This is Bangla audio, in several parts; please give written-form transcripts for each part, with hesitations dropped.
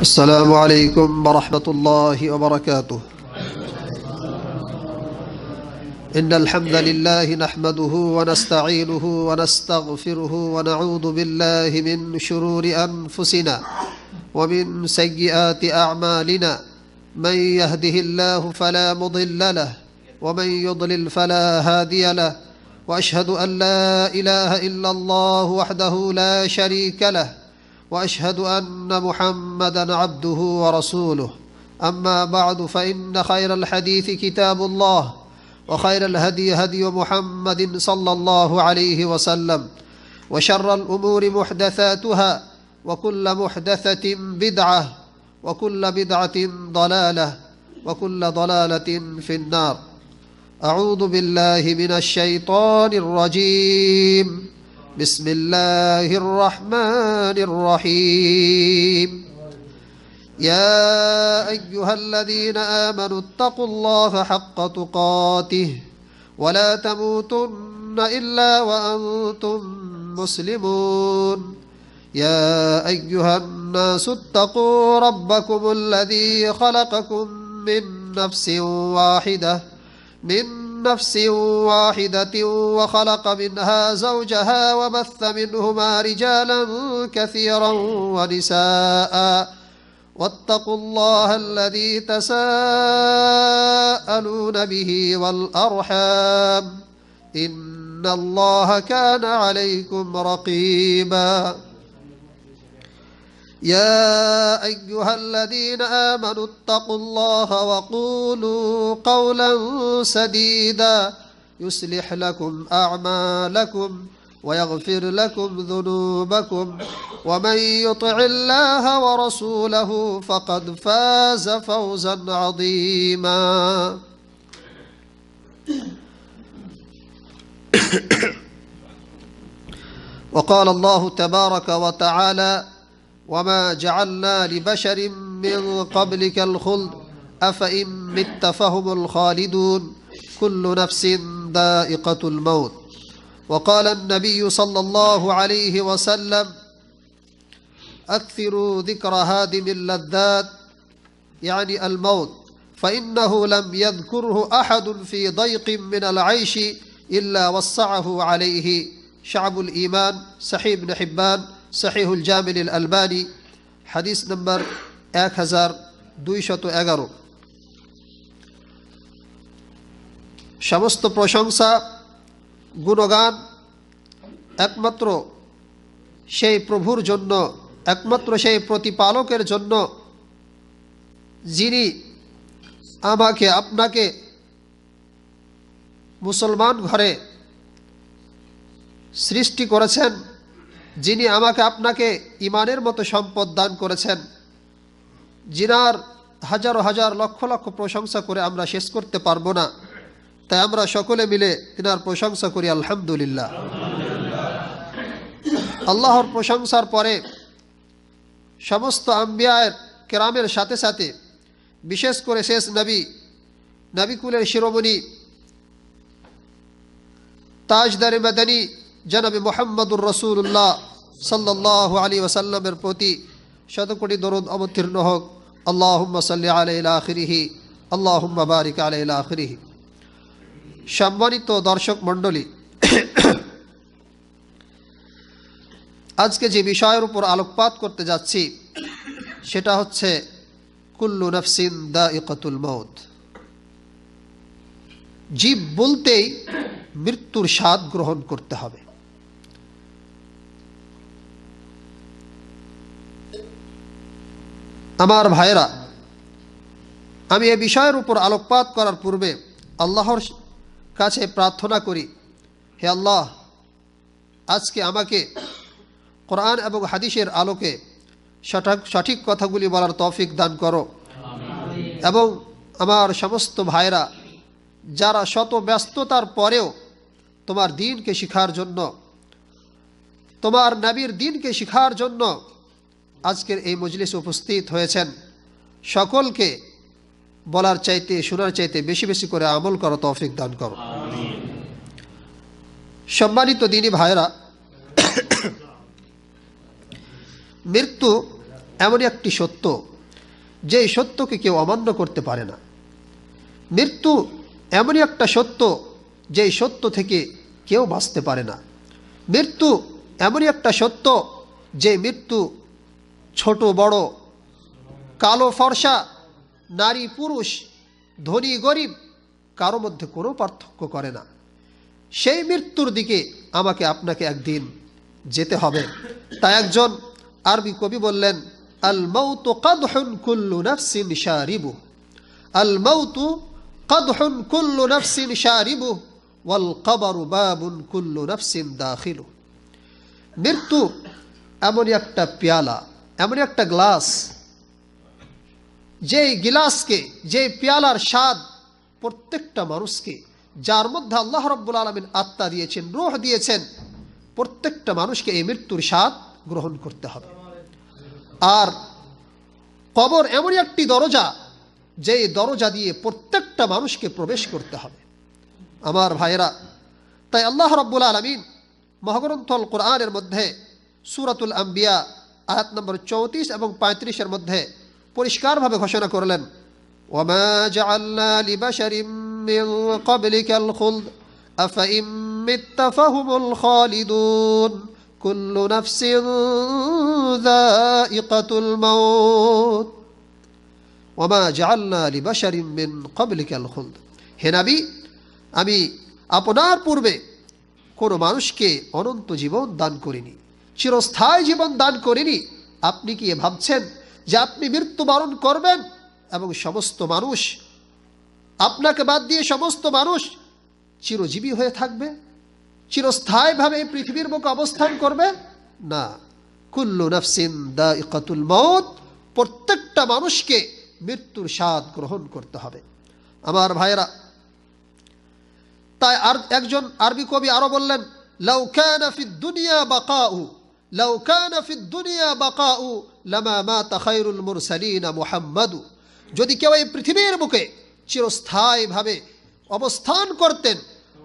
السلام عليكم ورحمة الله وبركاته. إن الحمد لله نحمده ونستعينه ونستغفره ونعوذ بالله من شرور أنفسنا ومن سيئات أعمالنا. من يهده الله فلا مضل له ومن يضلل فلا هادي له، وأشهد أن لا إله إلا الله وحده لا شريك له، وأشهد أن محمدًا عبده ورسوله. أما بعد، فإن خير الحديث كتاب الله، وخير الهدي هدي محمد صلى الله عليه وسلم، وشر الأمور محدثاتها، وكل محدثة بدعة، وكل بدعة ضلالة، وكل ضلالة في النار. أعوذ بالله من الشيطان الرجيم. بسم الله الرحمن الرحيم. يا أيها الذين آمنوا اتقوا الله حق تقاته ولا تموتن إلا وأنتم مسلمون. يا أيها الناس اتقوا ربكم الذي خلقكم من نفس واحدة وخلق منها زوجها وبث منهما رجالا كثيرا ونساء، واتقوا الله الذي تساءلون به والأرحام، إن الله كان عليكم رقيبا. يا أيها الذين آمنوا اتقوا الله وقولوا قولا سديدا يصلح لكم أعمالكم ويغفر لكم ذنوبكم، ومن يطع الله ورسوله فقد فاز فوزا عظيما. وقال الله تبارك وتعالى: وما جعلنا لبشر من قبلك الخلد أفإن مت فهم الخالدون كل نفس ذائقة الموت. وقال النبي صلى الله عليه وسلم: أكثروا ذكر هادم اللذات، يعني الموت، فإنه لم يذكره أحد في ضيق من العيش إلا وسعه عليه. شعب الإيمان، صحيح ابن حبان، সহিহুল জামিল আলবানী, হাদিস নম্বর 1211। সমস্ত প্রশংসা গুণগান একমাত্র সেই প্রভুর জন্য, একমাত্র সেই প্রতিপালকের জন্য, যিনি আমাকে আপনাকে মুসলমান ঘরে সৃষ্টি করেছেন, যিনি আমাকে আপনাকে ইমানের মতো সম্পদ দান করেছেন, যিনার হাজারো হাজার লক্ষ লক্ষ প্রশংসা করে আমরা শেষ করতে পারবো না। তাই আমরা সকলে মিলে তিনার প্রশংসা করি আলহামদুলিল্লাহ। আল্লাহর প্রশংসার পরে সমস্ত আম্বিয়ায়ের কেরামের সাথে সাথে বিশেষ করে শেষ নবীকুলের শিরোমণি তাজদারে মাদানী জনাবে মুহাম্মদুর রাসূলুল্লাহ সাল্লাল্লাহু আলাইহি ওয়াসাল্লামের প্রতি শতকোটি দরুদ অবতীর্ণ হোক। আল্লাহুম্মা সাল্লি আলাইহি ইলা আখিরিহি, আল্লাহুম্মা বারিক আলাইহি ইলা আখিরিহি। সম্মানিত দর্শক মণ্ডলী, আজকে যে বিষয়ের উপর আলোকপাত করতে যাচ্ছি সেটা হচ্ছে কুল্লু নাফসিন দাইকাতুল মাউত। জীব বলতেই মৃত্যুর স্বাদ গ্রহণ করতে হবে। আমার ভাইরা, আমি এই বিষয়ের উপর আলোকপাত করার পূর্বে আল্লাহর কাছে প্রার্থনা করি, হে আল্লাহ, আজকে আমাকে কোরআন এবং হাদিসের আলোকে সঠিক কথাগুলি বলার তৌফিক দান করো, এবং আমার সমস্ত ভাইরা যারা শত ব্যস্ততার পরেও তোমার দ্বীনকে শিখার জন্য, তোমার নবীর দ্বীনকে শিখার জন্য আজকের এই মজলিসে উপস্থিত হয়েছেন, সকলকে বলার চাইতে শোনার চাইতে বেশি বেশি করে আমল করো, তৌফিক দান করো। সম্মানিত দ্বীনী ভাইরা, মৃত্যু এমনই একটি সত্য যেই সত্যকে কেউ অমান্য করতে পারে না। মৃত্যু এমনই একটা সত্য যেই সত্য থেকে কেউ বাঁচতে পারে না। মৃত্যু এমনই একটা সত্য যে মৃত্যু ছোট বড়, কালো ফর্সা, নারী পুরুষ, ধনী গরিব কারো মধ্যে কোনো পার্থক্য করে না। সেই মৃত্যুর দিকে আমাকে আপনাকে একদিন যেতে হবে। তাই একজন আরবি কবি বললেন, আল মাউতু কাদহুন কুল্লু নাফসিন শারিবু, আল মাউতু কাদহুন কুল্লু নাফসিন শারিবু ওয়াল কবরু বাবুন কুল্লু নাফসিন দাখিলু। মৃত্যু এমনই একটা পেয়ালা, এমনই একটা গ্লাস, যেই গিলাসকে, যে পেয়ালার স্বাদ প্রত্যেকটা মানুষকে, যার মধ্যে আল্লাহ রাব্বুল আলামিন আত্মা দিয়েছেন, রূহ দিয়েছেন, প্রত্যেকটা মানুষকে এই মৃত্যুর স্বাদ গ্রহণ করতে হবে। আর কবর এমনই একটি দরজা, যেই দরজা দিয়ে প্রত্যেকটা মানুষকে প্রবেশ করতে হবে। আমার ভাইয়েরা, তাই আল্লাহ রাব্বুল আলামিন মহাগ্রন্থ আল কোরআনের মধ্যে সূরাতুল আম্বিয়া আয়াত নম্বর 34 এবং 35 মধ্যে পরিষ্কারভাবে ঘোষণা করলেন, ওয়ামা জাআলনা লিবাশারিম মিন ক্বাবলিকাল খুলদ আফাইম মিত্তা ফাহুমুল খালিদুন কুল্লু নাফসিন যায়িকাতুল মাউত ওয়ামা জাআলনা লিবাশারিম মিন ক্বাবলিকাল খুলদ। হে নবী, আমি আপনার পূর্বে কোনো মানুষকে অনন্ত জীবন দান করিনি, চিরস্থায়ী জীবন দান করিনি। আপনি কি ভাবছেন যে আপনি মৃত্যুবরণ করবেন এবং সমস্ত মানুষ, আপনাকে বাদ দিয়ে সমস্ত মানুষ চিরজীবী হয়ে থাকবে, চিরস্থায়ীভাবে পৃথিবীর বুকে অবস্থান করবে? না, কুল্লু নাফসিন দায়িকাতুল মাউত, প্রত্যেকটা মানুষকে মৃত্যুর স্বাদ গ্রহণ করতে হবে। আমার ভাইয়েরা, তাই আর একজন আরবি কবি আরো বললেন, লাউ কানা ফিদ দুনিয়া বাকাউ, লাউ কানা ফিদ দুনিয়া বাকাউ লামা মাতা খায়রুল মুরসালিন মুহাম্মাদু। যদি কেউ এই পৃথিবীর বুকে চিরস্থায়ীভাবে অবস্থান করতেন,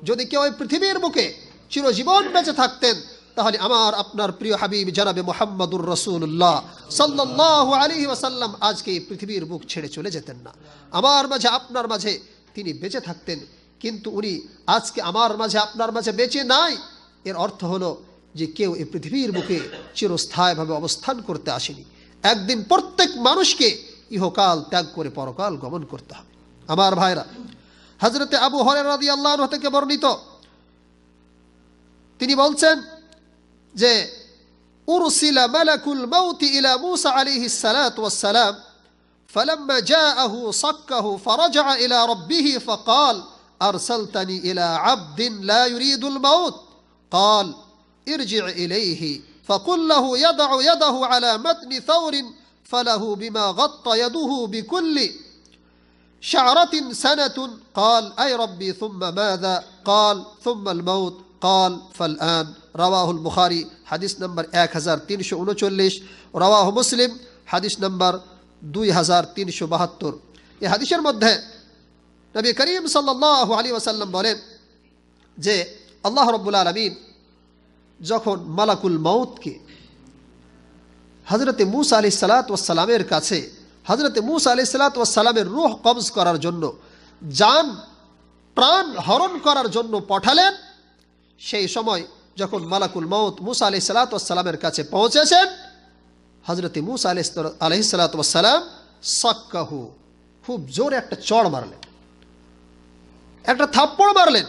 যদি কেউ এই পৃথিবীর বুকে চিরজীবন বেঁচে থাকতেন, তাহলে আমার আপনার প্রিয় হাবিব জনাবে মুহাম্মদুর রাসূলুল্লাহ সাল্লাল্লাহু আলাইহি ওয়াসাল্লাম আজকে এই পৃথিবীর বুক ছেড়ে চলে যেতেন না। আমার মাঝে আপনার মাঝে তিনি বেঁচে থাকতেন, কিন্তু উনি আজকে আমার মাঝে আপনার মাঝে বেঁচে নাই। এর অর্থ হলো যে কেউ এই পৃথিবীর বুকে চিরস্থায়ীভাবে অবস্থান করতে আসেনি। একদিন প্রত্যেক মানুষকে ইহকাল ত্যাগ করে পরকাল গমন করতে হবে। আমার ভাইরা, হযরতে আবু হুরায়রা রাদিয়াল্লাহু আনহু থেকে বর্ণিত, তিনি বলছেন যে উরসিলা মালাকুল মাউত ইলা মূসা আলাইহিস সালাতু ওয়াস সালাম ফালাম্মা জাআহু সাক্কাহু ফারাজা ইলা রাব্বিহি ফাকাল আরসালতানি ইলা আবদিন লা ইউরিদুল মাউত قال ارجع إليه فقل له يضع يده على متن ثور فله بما غطى يده بكل شعرة سنة قال أي ربي ثم ماذا قال ثم الموت قال فالآن رواه البخاري حديث نمبر 1339 رواه مسلم حديث نمبر 2372 এই হাদিসের মধ্যে নবী করিম সাল্লাল্লাহু আলাইহি ওয়াসাল্লাম বলেন যে আল্লাহ রাব্বুল আলামিন যখন মালাকুল মাউতকে হযরতে মূসা আলাইহিস সালাতু ওয়াস সালামের কাছে, হযরতে মূসা আলাইহিস সালাতু ওয়াস সালামের রূহ কবজ করার জন্য, জান প্রাণ হরণ করার জন্য পাঠালেন, সেই সময় যখন মালাকুল মাউত মূসা আলাইহিস সালাতু ওয়াস সালামের কাছে পৌঁছেছেন, হযরতে মূসা আলাইহিস সালাতু ওয়াস সালাম সাক্কাহু, খুব জোরে একটা চড় মারলেন, একটা থাপ্পড় মারলেন।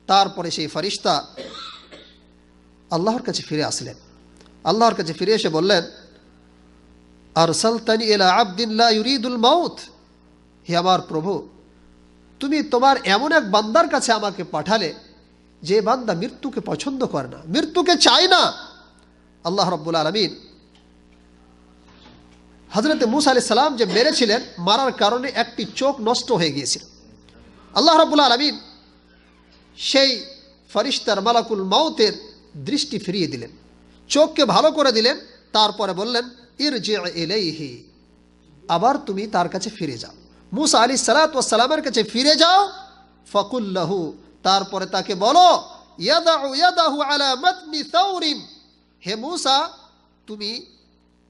তারপরে সেই ফেরেশতা আল্লাহর কাছে ফিরে আসলেন। আল্লাহর কাছে ফিরে এসে বললেন, আরসালতানি ইলা আবদিন লা ইউরিদুল মাউত, হে আমার প্রভু, তুমি তোমার এমন এক বান্দার কাছে আমাকে পাঠালে যে বান্দা মৃত্যুকে পছন্দ করে না, মৃত্যুকে চায় না। আল্লাহ রাব্বুল আলামিন হযরতে মূসা আলাইহিস সালাম যে মেরেছিলেন, মারার কারণে একটি চোখ নষ্ট হয়ে গিয়েছিল। আল্লাহ রাব্বুল আলামিন সেই ফেরেশতার মালাকুল মাউতের দৃষ্টি ফিরিয়ে দিলেন, চোখকে ভালো করে দিলেন। তারপরে বললেন, ইরজি ইলাইহি, আবার তুমি তার কাছে ফিরে যাও, মূসা আলাইহিস সালাতু ওয়াস সালামের কাছে ফিরে যাও। ফাকুল লাহু, তারপরে তাকে বলো, ইয়াদাউ ইয়াদাহু আলা মাতনি সাউরিন, হে মূসা, তুমি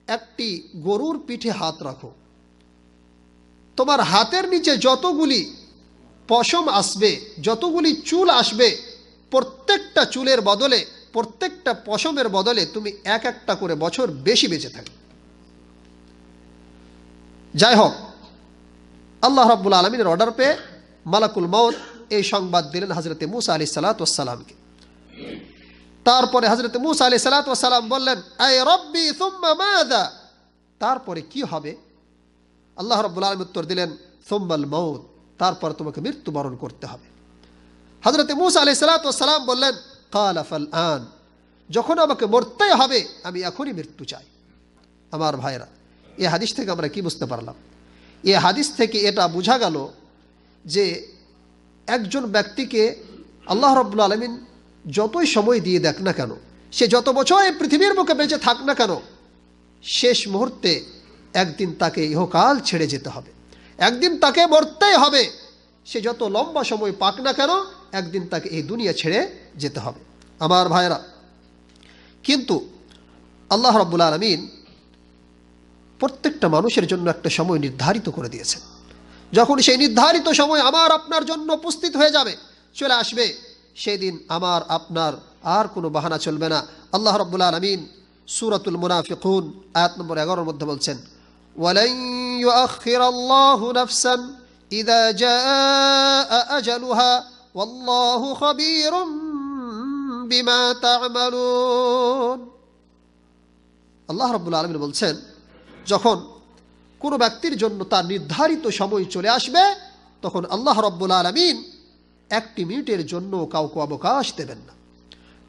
একটি গরুর পিঠে হাত রাখো, তোমার হাতের নিচে যতগুলি পশম আসবে, যতগুলি চুল আসবে, প্রত্যেকটা চুলের বদলে, প্রত্যেকটা পশমের বদলে তুমি এক একটা করে বছর বেশি বেঁচে থাকবে। যাই হোক, আল্লাহ রাব্বুল আলামিনের অর্ডার পেয়ে মালাকুল মউত এই সংবাদ দিলেন হযরতে মূসা আলাইহিস সালাতু ওয়াস সালামকে। তারপরে হযরতে মূসা আলাইহিস সালাতু ওয়াস সালাম বললেন, আয় রব্বি সুম্মা মাযা, তারপরে কি হবে? আল্লাহ রাব্বুল আলামিন উত্তর দিলেন, সুম্মাল মউত, তারপর তোমাকে মৃত্যুবরণ করতে হবে। হযরতে মূসা আলাইহিস সালাতু ওয়াস সালাম বললেন, ক্বালা ফাল আন, যখন আমাকে মরতেই হবে আমি এখনই মৃত্যু চাই। আমার ভাইরা, এই হাদিস থেকে আমরা কি বুঝতে পারলাম? এই হাদিস থেকে এটা বোঝা গেল যে একজন ব্যক্তিকে আল্লাহ রাব্বুল আলামিন যতই সময় দিয়ে দেখ না কেন, সে যত বছর এই পৃথিবীর বুকে বেঁচে থাক না কেন, শেষ মুহূর্তে একদিন তাকে ইহকাল ছেড়ে যেতে হবে, একদিন তাকে মরতেই হবে। সে যত লম্বা সময় পাক না কেন, একদিন তাকে এই দুনিয়া ছেড়ে যেতে হবে। আমার ভাইরা, কিন্তু আল্লাহ রাব্বুল আলামিন প্রত্যেকটা মানুষের জন্য একটা সময় নির্ধারিত করে দিয়েছেন। যখন সেই নির্ধারিত সময় আমার আপনার জন্য উপস্থিত হয়ে যাবে, চলে আসবে, সেদিন আমার আপনার আর কোনো বাহানা চলবে না। আল্লাহ রাব্বুল আলামিন সূরাতুল মুনাফিকুন আয়াত নম্বর 11 মধ্যে বলছেন, ওয়ালান ইউআখিরাল্লাহু নাফসান ইযা জাআ আজালুহা ওয়াল্লাহু খাবীরুম বিমা তা'মালুন। আল্লাহ রাব্বুল আলামিন বলছেন, যখন কোনো ব্যক্তির জন্য তার নির্ধারিত সময় চলে আসবে, তখন আল্লাহ রাব্বুল আলামিন একটি মিনিটের জন্য কাউকে অবকাশ দেবেন না।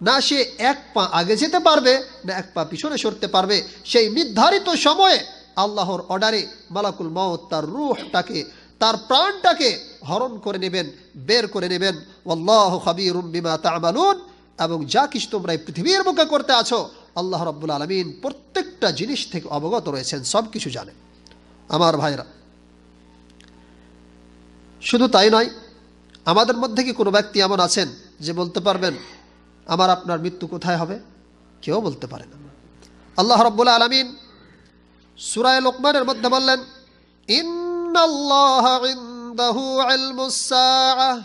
না সে এক পা আগে যেতে পারবে, না এক পা পিছনে সরতে পারবে। সেই নির্ধারিত সময়ে আল্লাহর অর্ডারে মালাকুল মউত তার রূহটাকে, তার প্রাণটাকে হরণ করে নেবেন, বের করে নেবেন। ওয়াল্লাহু খাবীরুম বিমা তা'মালুন, এবং যা কিছু তোমরা এই পৃথিবীর বুকে করতে আছো, আল্লাহ রাব্বুল আলামিন প্রত্যেকটা জিনিস থেকে অবগত রয়েছেন, সব কিছু জানেন। আমার ভাইরা, শুধু তাই নয়, আমাদের মধ্যে কি কোনো ব্যক্তি এমন আছেন যে বলতে পারবেন আমার আপনার মৃত্যু কোথায় হবে? কেউ বলতে পারে না। আল্লাহ রাব্বুল আলামিন সূরা লুকমানের মধ্যে বললেন, ইন্নাল্লাহা ইনদাহু ইলমুস সাআহ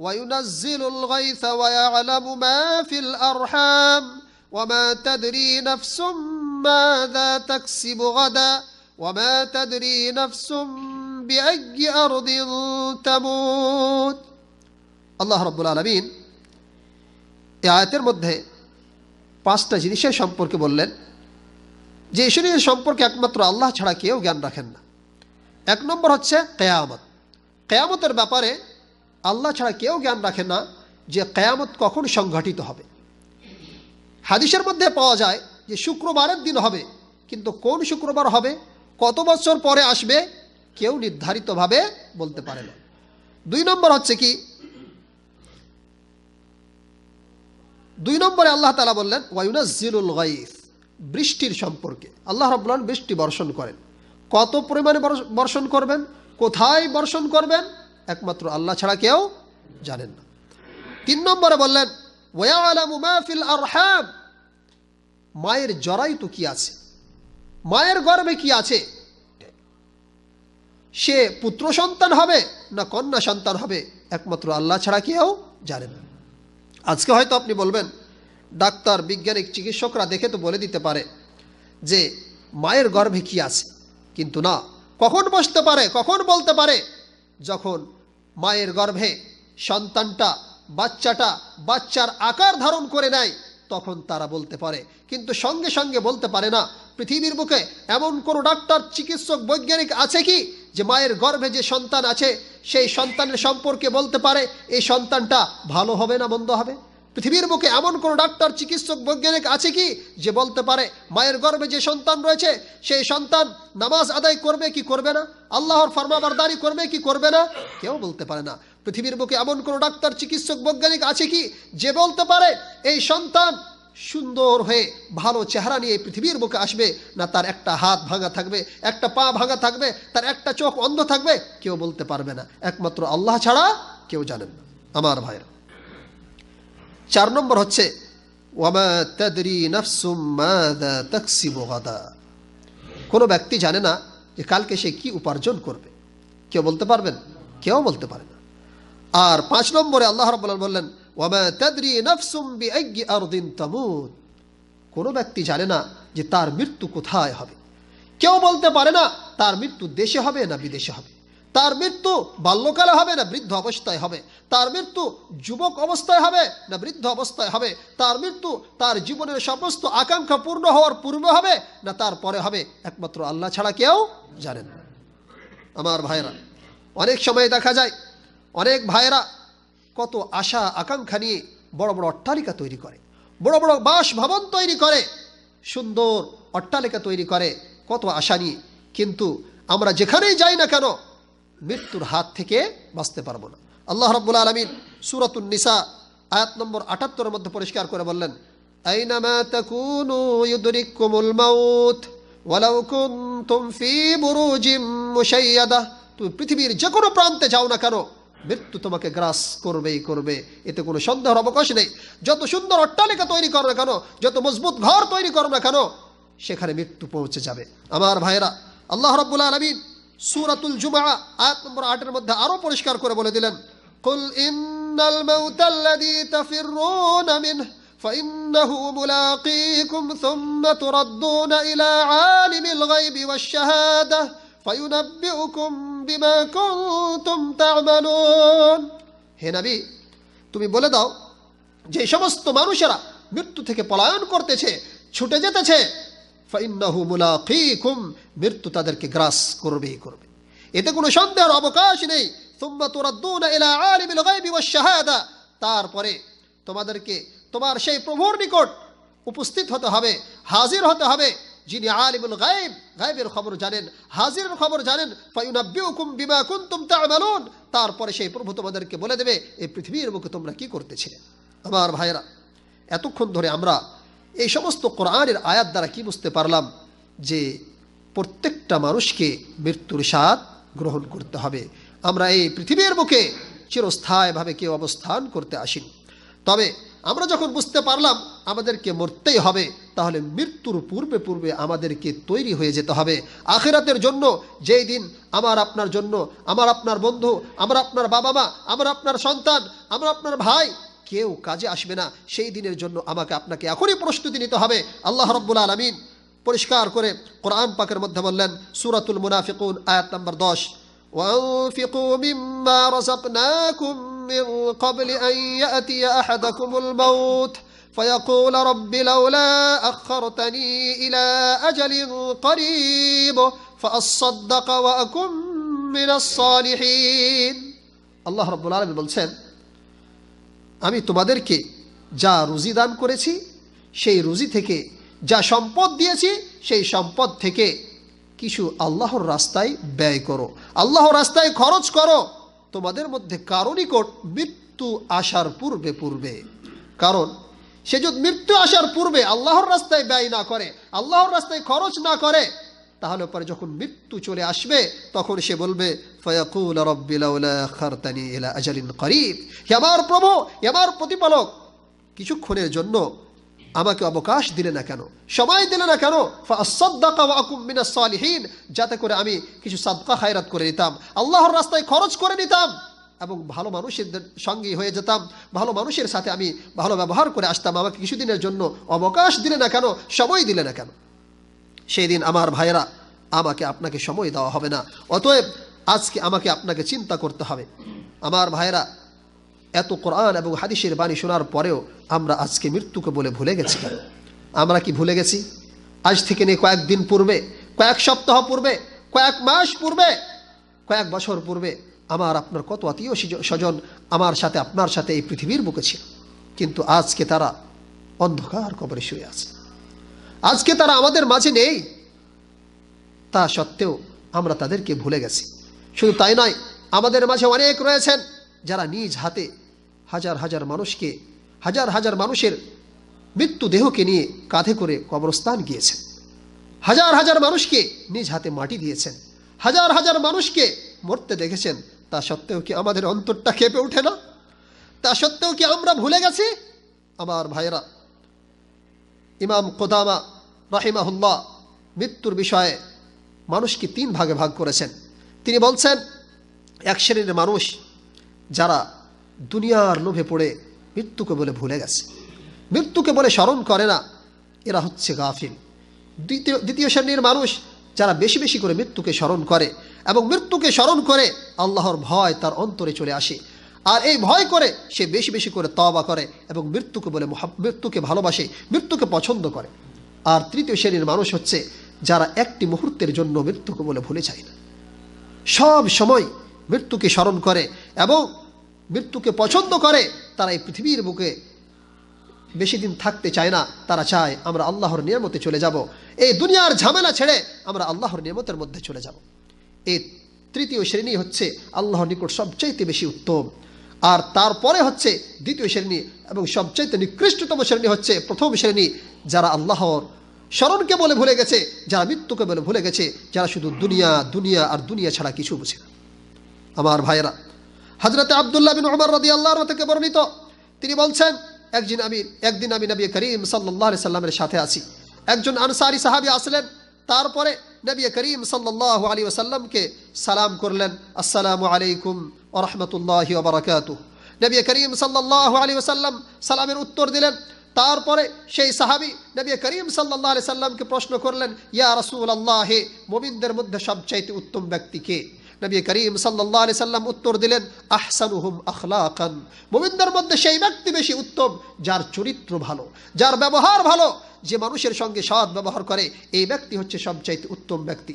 ওয়া ইউনাজ্জিলুল গায়থা ওয়া ইয়ালামু মা ফিল আরহাম ওয়া মা তাদরি নাফসুম মাযা তাকসিবু গাদা ওয়া মা তাদরি নাফসুম বিআইয়ি আরদিন তামুত। আল্লাহ রাব্বুল আলামিন এই আয়াতের মধ্যে 5টা জিনিসের সম্পর্কে বললেন, যে জিনিস সম্পর্কে একমাত্র আল্লাহ ছাড়া কেউ জ্ঞান রাখেন না। 1 নম্বর হচ্ছে কিয়ামত। কিয়ামতের ব্যাপারে আল্লাহ ছাড়া কেউ জ্ঞান রাখেন না যে কিয়ামত কখন সংঘটিত হবে। হাদিসের মধ্যে পাওয়া যায় যে শুক্রবারের দিন হবে, কিন্তু কোন শুক্রবার হবে, কত বছর পরে আসবে, কেউ নির্ধারিতভাবে বলতে পারে না। 2 নম্বর হচ্ছে কি, 2 নম্বরে আল্লাহ তাআলা বললেন ওয়া ইউনাজ্জিলুল গায়থ, বৃষ্টির সম্পর্কে। আল্লাহ রাব্বুল আলামিন বৃষ্টি বর্ষণ করেন, কত পরিমাণে বর্ষণ করবেন, কোথায় বর্ষণ করবেন, একমাত্র আল্লাহ ছাড়া কেউ জানেন না। 3 নম্বরে বললেন ওয়া ইয়ালামু মা ফিল আরহাম, মায়ের জরায়ুতে কি আছে, মায়ের গর্ভে কি আছে, সে পুত্র সন্তান হবে না কন্যা সন্তান হবে, একমাত্র আল্লাহ ছাড়া কেউ জানে না। আজকে হয়তো আপনি বলবেন ডাক্তার, বিজ্ঞানিক, চিকিৎসকরা দেখে তো বলে দিতে পারে যে মায়ের গর্ভে কি আছে, কিন্তু না, কখন বসতে পারে, কখন বলতে পারে, যখন মায়ের গর্ভে সন্তানটা, বাচ্চার আকার ধারণ করে নেয়, তখন তারা বলতে পারে, কিন্তু সঙ্গে সঙ্গে বলতে পারে না। পৃথিবীর বুকে এমন কোনো ডাক্তার, চিকিৎসক, বৈজ্ঞানিক আছে কি যে মায়ের গর্ভে যে সন্তান আছে সেই সন্তানের সম্পর্কে বলতে পারে এই সন্তানটা ভালো হবে না মন্দ হবে? পৃথিবীর বুকে এমন কোনো ডাক্তার, চিকিৎসক, বৈজ্ঞানিক আছে কি যে বলতে পারে মায়ের গর্ভে যে সন্তান রয়েছে সেই সন্তান নামাজ আদায় করবে কি করবে না, আল্লাহর ফরমাবরদারি করবে কি করবে না? কেউ বলতে পারে না। পৃথিবীর বুকে এমন কোনো ডাক্তার, চিকিৎসক, বৈজ্ঞানিক আছে কি যে বলতে পারে এই সন্তান সুন্দর হয়ে ভালো চেহারা নিয়ে পৃথিবীর বুকে আসবে না, তার একটা হাত ভাঙা থাকবে, একটা পা ভাঙা থাকবে, তার একটা চোখ অন্ধ থাকবে? কেউ বলতে পারবে না, একমাত্র আল্লাহ ছাড়া কেউ জানেন না। আমার ভাইরা, 4 নম্বর হচ্ছে ওয়ামা তাদরি নাফসুম মাযা তাকসিবু গাদা, কোনো ব্যক্তি জানে না যে কালকে সে কি উপার্জন করবে। কেউ বলতে পারবেন? কেউ বলতে পারে না। আর 5 নম্বরে আল্লাহ রাব্বুল আলামিন বললেন, ওয়ামা তাদরি নাফসুম বিআইয়ি আরদিন তামুত। কোনো ব্যক্তি জানে না যে তার মৃত্যু কোথায় হবে। কেউ বলতে পারে না তার মৃত্যু দেশে হবে না বিদেশে হবে, তার মৃত্যু বাল্যকালে হবে না বৃদ্ধ অবস্থায় হবে, তার মৃত্যু যুবক অবস্থায় হবে না বৃদ্ধ অবস্থায় হবে, তার মৃত্যু তার জীবনের সমস্ত আকাঙ্ক্ষা পূর্ণ হওয়ার পূর্বে হবে না তার পরে হবে, একমাত্র আল্লাহ ছাড়া কেউ জানেন না। আমার ভাইরা, অনেক সময় দেখা যায় অনেক ভাইরা কত আশা আকাঙ্ক্ষা নিয়ে বড় বড় অট্টালিকা তৈরি করে, বড় বড় বাসভবন তৈরি করে, সুন্দর অট্টালিকা তৈরি করে কত আশা নিয়ে, কিন্তু আমরা যেখানেই যাই না কেন মৃত্যুর হাত থেকে বাঁচতে পারবো না। আল্লাহ রাব্বুল আলামিন সূরাতুন নিসা আয়াত নম্বর ৭৮ এর মধ্যে পরিষ্কার করে বললেন, আইনামা তাকুনু ইউদরিকুমুল মাউত ওয়ালাউ কুনতুম ফি বুরুজিম মুশাইয়াদা। তুমি পৃথিবীর যে কোনো প্রান্তে যাও না কেন মৃত্যু তোমাকে গ্রাস করবেই করবে, এতে কোনো সন্দেহের অবকাশ নেই। যত সুন্দর অট্টালিকা তৈরি করো না কেন, যত মজবুত ঘর তৈরি করো না কেন, সেখানে মৃত্যু পৌঁছে যাবে। আমার ভাইরা, আল্লাহ রাব্বুল আলামিন সূরাতুল জুমআ আয়াত নম্বর 8 এর মধ্যে আরো পরিষ্কার করে বলে দিলেন, কুল ইন্নাল মাউতাল্লাযী তাফিররুনা মিনহু ফাইন্নাহু মুলাকীকুম সুম্মা তুরাদ্দুনা ইলা আলিমিল গায়বি ওয়াশ শাহাদাহ ফায়ুনাব্বিউকুম বিমা কুনতুম তা'মালুন। হে নবী, তুমি বলে দাও যে সমস্ত মানুষেরা মৃত্যু থেকে পলায়ন করতেছে, ছুটে যেতেছে, ফাইন্নাহু মুলাকীকুম, মৃত্যু তাদেরকে গ্রাস করবেই করবে, এতে কোনো সন্দেহের অবকাশ নেই। সুম্মা তুরাদ্দুনা ইলা আলিমিল গায়বি ওয়াশ শাহাদা, তারপরে তোমাদেরকে তোমার সেই প্রভুর নিকট উপস্থিত হতে হবে, হাজির হতে হবে, যিনি আলিমুল গায়ব, গায়বের খবর জানেন, হাজিরের খবর জানেন। ফায়ুনাব্বিউকুম বিমা কুনতুম তা'মালুন, তারপরে সেই প্রভু তোমাদেরকে বলে দেবে এই পৃথিবীর বুকে তোমরা কি করতেছিলে। আমার ভাইরা, এতক্ষণ ধরে আমরা এই সমস্ত কোরআনের আয়াত দ্বারা কি বুঝতে পারলাম, যে প্রত্যেকটা মানুষকে মৃত্যুর স্বাদ গ্রহণ করতে হবে। আমরা এই পৃথিবীর বুকে চিরস্থায়ীভাবে কেউ অবস্থান করতে আসিনি। তবে আমরা যখন বুঝতে পারলাম আমাদেরকে মরতেই হবে, তাহলে মৃত্যুর পূর্বে পূর্বে আমাদেরকে তৈরি হয়ে যেতে হবে আখিরাতের জন্য। যেই দিন আমার আপনার জন্য, আমার আপনার বন্ধু, আমার আপনার বাবা মা, আমার আপনার সন্তান, আমার আপনার ভাই কেউ কাজে আসবে না, সেই দিনের জন্য আমাকে আপনাকে এখনই প্রস্তুতি নিতে হবে। আল্লাহ রাব্বুল আলামিন পরিষ্কার করে কোরআন পাকের মধ্যে বললেন, সূরাতুল মুনাফিকুন আয়াত নম্বর 10, وأنفقوا مما رزقناكم من قبل أن يأتي أحدكم الموت فيقول رب لولا أخرتني إلى أجل قريب فأصدق وأكن من الصالحين। আল্লাহ রাব্বুল আলামিন বলছেন, আমি তোমাদেরকে যা রুজি দান করেছি সেই রুজি থেকে, যা সম্পদ দিয়েছি সেই সম্পদ থেকে কিছু আল্লাহর রাস্তায় ব্যয় করো, আল্লাহর রাস্তায় খরচ করো, তোমাদের মধ্যে কারো নিকট মৃত্যু আসার পূর্বে পূর্বে। কারণ সে যদি মৃত্যু আসার পূর্বে আল্লাহর রাস্তায় ব্যয় না করে, আল্লাহর রাস্তায় খরচ না করে, তাহলে পরে যখন মৃত্যু চলে আসবে তখন সে বলবে, ফায়াকুল রাব্বি লাউলা আখারতানি ইলা আজালিন করিব, হে আমার প্রভু, হে আমার প্রতিপালক, কিছুক্ষণের জন্য আমাকে অবকাশ দিলে না কেন, সময় দিলে না কেন, ফাআসাদদাকা ওয়া আকুম মিনাস সালিহিন, যাতে করে আমি কিছু সাদকা খায়রাত করে নিতাম, আল্লাহর রাস্তায় খরচ করে নিতাম এবং ভালো মানুষের সঙ্গী হয়ে যেতাম, ভালো মানুষের সাথে আমি ভালো ব্যবহার করে আসতাম। আমাকে কিছুদিনের জন্য অবকাশ দিলে না কেন, সময় দিলে না কেন? সেই দিন আমার ভাইয়েরা আমাকে আপনাকে সময় দেওয়া হবে না। অতএব আজকে আমাকে আপনাকে চিন্তা করতে হবে। আমার ভাইয়েরা, এত কোরআন এবং হাদিসের বাণী শোনার পরেও আমরা আজকে মৃত্যুকে বলে ভুলে গেছি কেন? আমরা কি ভুলে গেছি? আজ থেকে নিয়ে কয়েকদিন পূর্বে, কয়েক সপ্তাহ পূর্বে, কয়েক মাস পূর্বে, কয়েক বছর পূর্বে আমার আপনার কত আত্মীয় স্বজন আমার সাথে, আপনার সাথে এই পৃথিবীর বুকে ছিল, কিন্তু আজকে তারা অন্ধকার কবরে শুয়ে আছে, আজকে তারা আমাদের মাঝে নেই। তা সত্ত্বেও আমরা তাদেরকে ভুলে গেছি। শুধু তাই নয়, আমাদের মাঝে অনেক রয়েছেন যারা নিজ হাতে হাজার হাজার মানুষকে, হাজার হাজার মানুষের মৃত্যু দেহকে নিয়ে কাঁধে করে কবরস্থান গিয়েছেন, হাজার হাজার মানুষকে নিজ হাতে মাটি দিয়েছেন, হাজার হাজার মানুষকে মরতে দেখেছেন। তা সত্ত্বেও কি আমাদের অন্তরটা কেঁপে ওঠে না? তা সত্ত্বেও কি আমরা ভুলে গেছি? আমার ভাইয়েরা, ইমাম কুদামা রাহিমাহুল্লাহ মৃত্যুর বিষয়ে মানুষকে তিন ভাগে ভাগ করেছেন। তিনি বলছেন, এক শ্রেণীর মানুষ যারা দুনিয়ার লোভে পড়ে মৃত্যুকে বলে ভুলে গেছে, মৃত্যুকে বলে স্মরণ করে না, এরা হচ্ছে গাফিল। দ্বিতীয় শ্রেণীর মানুষ যারা বেশি বেশি করে মৃত্যুকে স্মরণ করে এবং মৃত্যুকে স্মরণ করে আল্লাহর ভয় তার অন্তরে চলে আসে, আর এই ভয় করে সে বেশি বেশি করে তওবা করে এবং মৃত্যুকে ভালোবাসে, মৃত্যুকে পছন্দ করে। আর তৃতীয় শ্রেণীর মানুষ হচ্ছে যারা একটি মুহূর্তের জন্য মৃত্যুকে বলে ভুলে যায় না, সব সময় মৃত্যুকে স্মরণ করে এবং মৃত্যুকে পছন্দ করে। তারা এই পৃথিবীর বুকে বেশি দিন থাকতে চায় না, তারা চায় আমরা আল্লাহর নিয়ামতে চলে যাব, এই দুনিয়ার ঝামেলা ছেড়ে আমরা আল্লাহর নিয়ামতের মধ্যে চলে যাব। এই তৃতীয় শ্রেণী হচ্ছে আল্লাহর নিকট সবচাইতে বেশি উত্তম। আর তারপরে হচ্ছে দ্বিতীয় শ্রেণী এবং সবচাইতে নিকৃষ্টতম শ্রেণী হচ্ছে প্রথম শ্রেণী, যারা আল্লাহর স্মরণকে বলে ভুলে গেছে, যারা মৃত্যুকে বলে ভুলে গেছে, যারা শুধু দুনিয়া দুনিয়া আর দুনিয়া ছাড়া কিছু বুঝে না। আমার ভাইয়েরা, হযরতে আব্দুল্লাহ বিন উমর রাদিয়াল্লাহু আনহু থেকে বর্ণিত, তিনি বলছেন, একদিন আমি নবী করিম সাল্লাল্লাহু আলাইহি সাল্লামের সাথে আছি। একজন আনসারী সাহাবী আসলেন, তারপরে নবী করিম সাল্লাল্লাহু আলাইহি ওয়াসাল্লামকে সালাম করলেন, আসসালামু আলাইকুম ওয়া রাহমাতুল্লাহি ওয়া বারাকাতুহু। নবী করিম সাল্লাল্লাহু আলাইহি ওয়াসাল্লাম সালামের উত্তর দিলেন। তারপরে সেই সাহাবী নবী করিম সাল্লাল্লাহু আলাইহি সাল্লামকে প্রশ্ন করলেন, ইয়া রাসূলুল্লাহ, মুমিনদের মধ্যে সবচাইতে উত্তম ব্যক্তি কে? নবী করিম সাল্লাল্লাহু আলাইহি সাল্লাম উত্তর দিলেন, আহসানুহুম আখলাকান, মুমিনদের মধ্যে সেই ব্যক্তি বেশি উত্তম যার চরিত্র ভালো, যার ব্যবহার ভালো, যে মানুষের সঙ্গে সৎ ব্যবহার করে, এই ব্যক্তি হচ্ছে সবচাইতে উত্তম ব্যক্তি।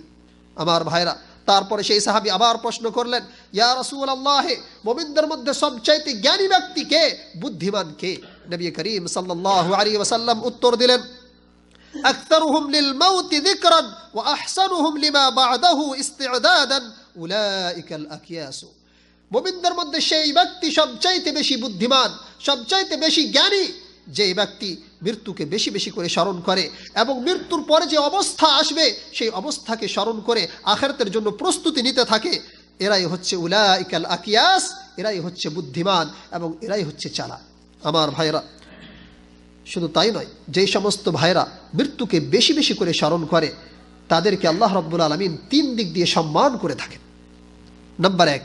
আমার ভাইরা, তারপরে সেই সাহাবী আবার প্রশ্ন করলেন, ইয়া রাসূলুল্লাহ, মুমিনদের মধ্যে সবচাইতে জ্ঞানী ব্যক্তি কে, বুদ্ধিমান কে? নবী করিম সাল্লাল্লাহু আলাইহি ওয়াসাল্লাম উত্তর দিলেন, আকতারুহুম লিল মাউতি যিকরান ওয়া আহসানুহুম লিমা বা'দাহু ইসতি'দাদান উলাইকাল আকিয়াস। মুমিনদের মধ্যে সেই ব্যক্তি সবচাইতে বেশি বুদ্ধিমান, সবচাইতে বেশি জ্ঞানী, যে ব্যক্তি মৃত্যুকে বেশি বেশি করে স্মরণ করে এবং মৃত্যুর পরে যে অবস্থা আসবে সেই অবস্থাকে স্মরণ করে আখিরাতের জন্য প্রস্তুতি নিতে থাকে, এরাই হচ্ছে উলাইকাল আকিয়াস, এরাই হচ্ছে বুদ্ধিমান এবং এরাই হচ্ছে চালাক। আমার ভাইরা, শুধু তাই নয়, যেই সমস্ত ভাইরা মৃত্যুকে বেশি বেশি করে স্মরণ করে তাদেরকে আল্লাহ রাব্বুল আলামিন তিন দিক দিয়ে সম্মান করে থাকেন। নাম্বার এক,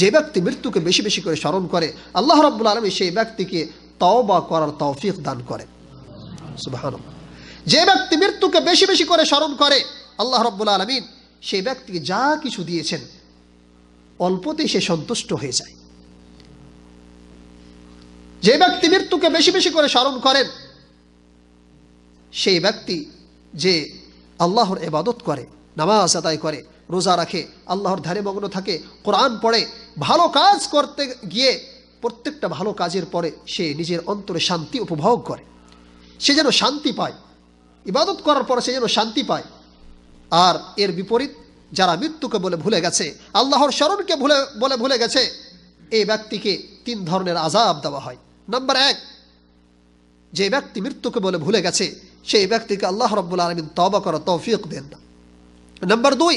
যে ব্যক্তি মৃত্যুকে বেশি বেশি করে স্মরণ করে আল্লাহ রাব্বুল আলামিন সেই ব্যক্তিকে তওবা করার তৌফিক দান করেন। সুবহানাল্লাহ। যে ব্যক্তি মৃত্যুকে বেশি বেশি করে স্মরণ করে আল্লাহ রাব্বুল আলামিন সেই ব্যক্তিকে যা কিছু দিয়েছেন অল্পতেই সে সন্তুষ্ট হয়ে যায়। যে ব্যক্তি মৃত্যুকে বেশি বেশি করে স্মরণ করেন সেই ব্যক্তি যে আল্লাহর ইবাদত করে, নামাজ আদায় করে, রোজা রাখে, আল্লাহর ধ্যানে মগ্ন থাকে, কোরআন পড়ে, ভালো কাজ করতে গিয়ে প্রত্যেকটা ভালো কাজের পরে সে নিজের অন্তরে শান্তি উপভোগ করে, সে যেন শান্তি পায়, ইবাদত করার পরে সে যেন শান্তি পায়। আর এর বিপরীত যারা মৃত্যুকে বলে ভুলে গেছে, আল্লাহর স্মরণকে বলে ভুলে গেছে, এই ব্যক্তিকে তিন ধরনের আযাব দেওয়া হয়। নাম্বার এক, যে ব্যক্তি মৃত্যুকে বলে ভুলে গেছে সেই ব্যক্তিকে আল্লাহ রাব্বুল আলামিন তওবা করার তৌফিক দেন না। নাম্বার দুই,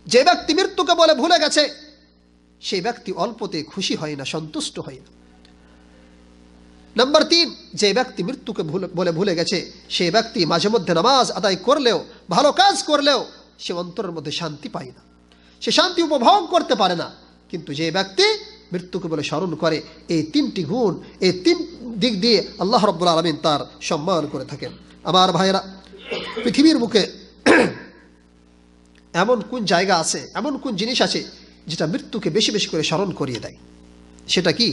যে ব্যক্তি মৃত্যুকে বলে ভুলে গেছে সেই ব্যক্তি অল্পতে খুশি হয় না, সন্তুষ্ট হয় না। নাম্বার তিন, যে ব্যক্তি মৃত্যুকে বলে ভুলে গেছে সেই ব্যক্তি মাঝে মধ্যে নামাজ আদায় করলেও, ভালো কাজ করলেও সে অন্তরের মধ্যে শান্তি পায় না, সে শান্তি উপভোগ করতে পারে না। কিন্তু যে ব্যক্তি মৃত্যুকে বলে স্মরণ করে, এই তিনটি গুণ, এই তিন দিক দিয়ে আল্লাহ রাব্বুল আলামিন তার সম্মান করে থাকেন। আমার ভাইয়েরা, পৃথিবীর বুকে এমন কোন জায়গা আছে, এমন কোন জিনিস আছে যেটা মৃত্যুকে বেশি বেশি করে স্মরণ করিয়ে দেয়? সেটা কি?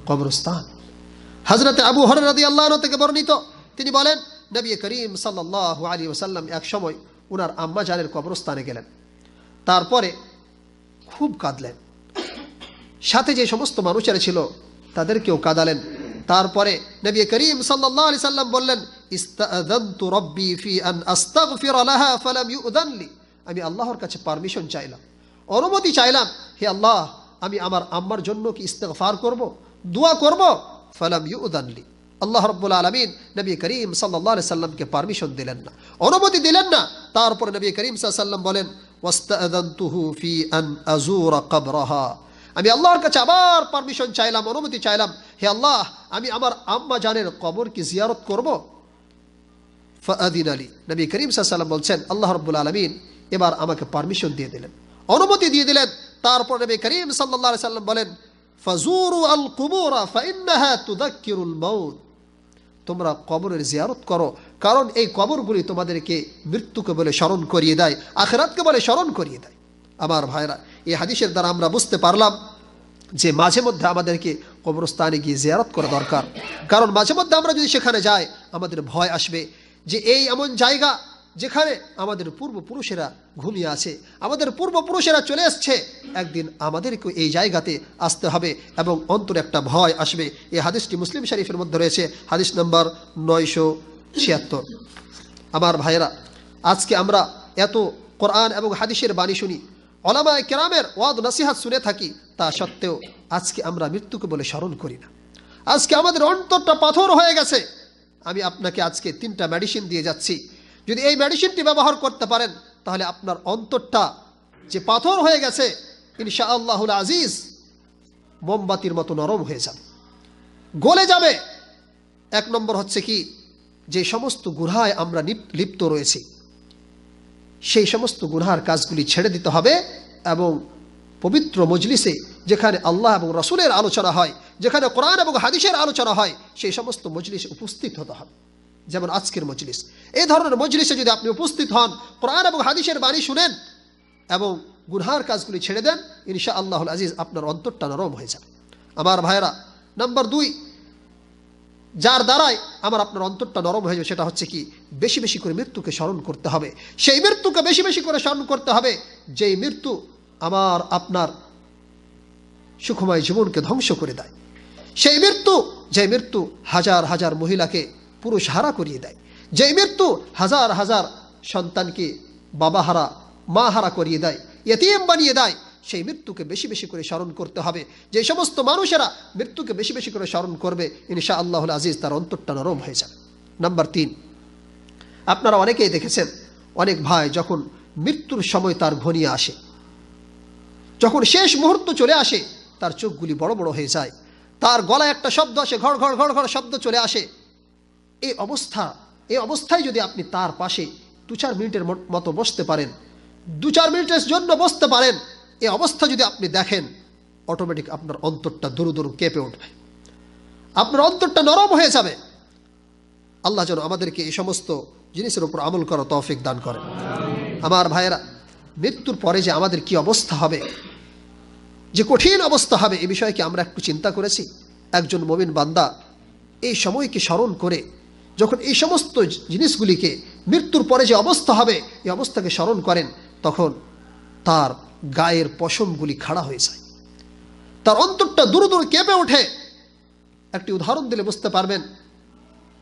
কবরস্থান। হযরতে আবু হুরায়রা রাদিয়াল্লাহু আনহু থেকে বর্ণিত, তিনি বলেন, নবী করিম সাল্লাল্লাহু আলাইহি ওয়াসাল্লাম এক সময় ওনার আম্মা জানের কবরস্থানে গেলেন, তারপরে খুব কাঁদলেন, সাথে যে সমস্ত মানুষেরা ছিল তাদেরকেও কাঁদালেন। তারপরে নবী করিম সাল্লাল্লাহু আলাইহি সাল্লাম বললেন, ইস্তাআযানতু রাব্বি ফি আন আস্তাগফিরা লাহা ফালাম ইউযান লি, আমি আল্লাহর কাছে পারমিশন চাইলাম, অনুমতি চাইলাম, হে আল্লাহ, আমি আমার আম্মার জন্য কি ইস্তিগফার করব, দোয়া করব? ফালাম ইউযান লি, আল্লাহ রাব্বুল আলামিন নবী করিম সাল্লাল্লাহু আলাইহি সাল্লামকে পারমিশন দিলেন না, অনুমতি দিলেন না। তারপরে নবী করিম সাল্লাল্লাহু আলাইহি সাল্লাম বলেন, ওয়াস্তাআযানতুহু ফি আন আযুরা কবরাহা, আমি আল্লাহর কাছে আবার পারমিশন চাইলাম, অনুমতি চাইলাম, হে আল্লাহ, আমি আমার আম্মা জানের কবর কি জিয়ারত করব? ফাআযিনা লি, নবী করিম সাল্লাল্লাহু আলাইহি সাল্লাম বলছেন, আল্লাহ রাব্বুল আলামিন এবার আমাকে পারমিশন দিয়ে দিলেন, অনুমতি দিয়ে দিলেন। তারপর নবী করিম সাল্লাল্লাহু আলাইহি সাল্লাম বলেন, ফাজুরু আল কুবুরা ফাইন্নাহা তুযাক্কিরুল মাউত, তোমরা কবরের জিয়ারত করো, কারণ এই কবরগুলি তোমাদেরকে মৃত্যুকে বলে স্মরণ করিয়ে দেয়, আখিরাতকে বলে স্মরণ করিয়ে দেয়। আমার ভাইরা, এই হাদিসের দ্বারা আমরা বুঝতে পারলাম যে মাঝে মধ্যে আমাদেরকে কবরস্থানে গিয়ে জিয়ারত করা দরকার। কারণ মাঝে মধ্যে আমরা যদি সেখানে যাই, আমাদের ভয় আসবে যে এই এমন জায়গা যেখানে আমাদের পূর্বপুরুষেরা ঘুমিয়ে আছে, আমাদের পূর্বপুরুষেরা চলে এসছে, একদিন আমাদেরকে এই জায়গাতে আসতে হবে এবং অন্তরে একটা ভয় আসবে। এই হাদিসটি মুসলিম শরীফের মধ্যে রয়েছে, হাদিস নম্বর 976। আমার ভাইয়েরা, আজকে আমরা এত কোরআন এবং হাদিসের বাণী শুনি, উলামায়ে কেরামের ওয়াজ নসিহত শুনে থাকি, তা সত্ত্বেও আজকে আমরা মৃত্যুকে বলে স্মরণ করি না। আজকে আমাদের অন্তরটা পাথর হয়ে গেছে। আমি আপনাকে আজকে 3টা মেডিসিন দিয়ে যাচ্ছি, যদি এই মেডিসিনটি ব্যবহার করতে পারেন তাহলে আপনার অন্তরটা যে পাথর হয়ে গেছে ইনশাআল্লাহুল আজিজ মোমবাতির মতো নরম হয়ে যাবে, গলে যাবে। 1 নম্বর হচ্ছে কি, যে সমস্ত গুনাহে আমরা লিপ্ত রয়েছি সেই সমস্ত গুনাহের কাজগুলি ছেড়ে দিতে হবে এবং পবিত্র মজলিসে, যেখানে আল্লাহ এবং রাসূলের আলোচনা হয়, যেখানে কোরআন এবং হাদিসের আলোচনা হয়, সেই সমস্ত মজলিসে উপস্থিত হতে হবে। যেমন আজকের মজলিস, এই ধরনের মজলিসে যদি আপনি উপস্থিত হন, কোরআন এবং হাদিসের বাণী শুনেন এবং গুনাহের কাজগুলি ছেড়ে দেন, ইনশাআল্লাহুল আজিজ আপনার অন্তরটা নরম হয়ে যাবে। আমার ভাইরা, নাম্বার 2, যার দ্বারাই আমার আপনার অন্তরটা নরম হয়ে যাবে, সেটা হচ্ছে কি, বেশি বেশি করে মৃত্যুকে স্মরণ করতে হবে। সেই মৃত্যুকে বেশি বেশি করে স্মরণ করতে হবে যেই মৃত্যু আমার আপনার সুখময় জীবনকে ধ্বংস করে দেয়, সেই মৃত্যু যে মৃত্যু হাজার হাজার মহিলাকে পুরুষ হারা করিয়ে দেয়, যে মৃত্যু হাজার হাজার সন্তানকে বাবা হারা মা হারা করিয়ে দেয়, ইয়েতিম বানিয়ে দেয়, সেই মৃত্যুকে বেশি বেশি করে স্মরণ করতে হবে। যে সমস্ত মানুষেরা মৃত্যুকে বেশি বেশি করে স্মরণ করবে, ইনশাআল্লাহুল আজিজ তার অন্তরটা নরম হয়ে যাবে। নাম্বার 3, আপনারা অনেকেই দেখেছেন, অনেক ভাই যখন মৃত্যুর সময় তার ঘনিয়ে আসে, যখন শেষ মুহূর্ত চলে আসে, তার চোখগুলি বড় বড় হয়ে যায়, তার গলায় একটা শব্দ আসে, ঘড় ঘড় ঘড় ঘড় শব্দ চলে আসে। এই অবস্থায় যদি আপনি তার পাশে 2-4 মিনিটের মতো বসতে পারেন, 2-4 মিনিটের জন্য বসতে পারেন, এই অবস্থা যদি আপনি দেখেন, অটোমেটিক আপনার অন্তরটা দুরু দুরু কেঁপে উঠবে, আপনার অন্তরটা নরম হয়ে যাবে। আল্লাহ যেন আমাদেরকে এই সমস্ত জিনিসের উপর আমল করার তৌফিক দান করেন। আমার ভাইয়েরা, মৃত্যুর পরে যে আমাদের কি অবস্থা হবে, যে কঠিন অবস্থা হবে, এই বিষয়ে কি আমরা একটু চিন্তা করেছি? একজন মুমিন বান্দা এই সময়কে স্মরণ করে যখন এই সমস্ত জিনিসগুলিকে, মৃত্যুর পরে যে অবস্থা হবে এই অবস্থাকে স্মরণ করেন, তখন তার গায়ের পশমগুলি খাড়া হয়ে যায়, তার অন্তরটা দূর দূর কেঁপে ওঠে। একটি উদাহরণ দিলে বুঝতে পারবেন।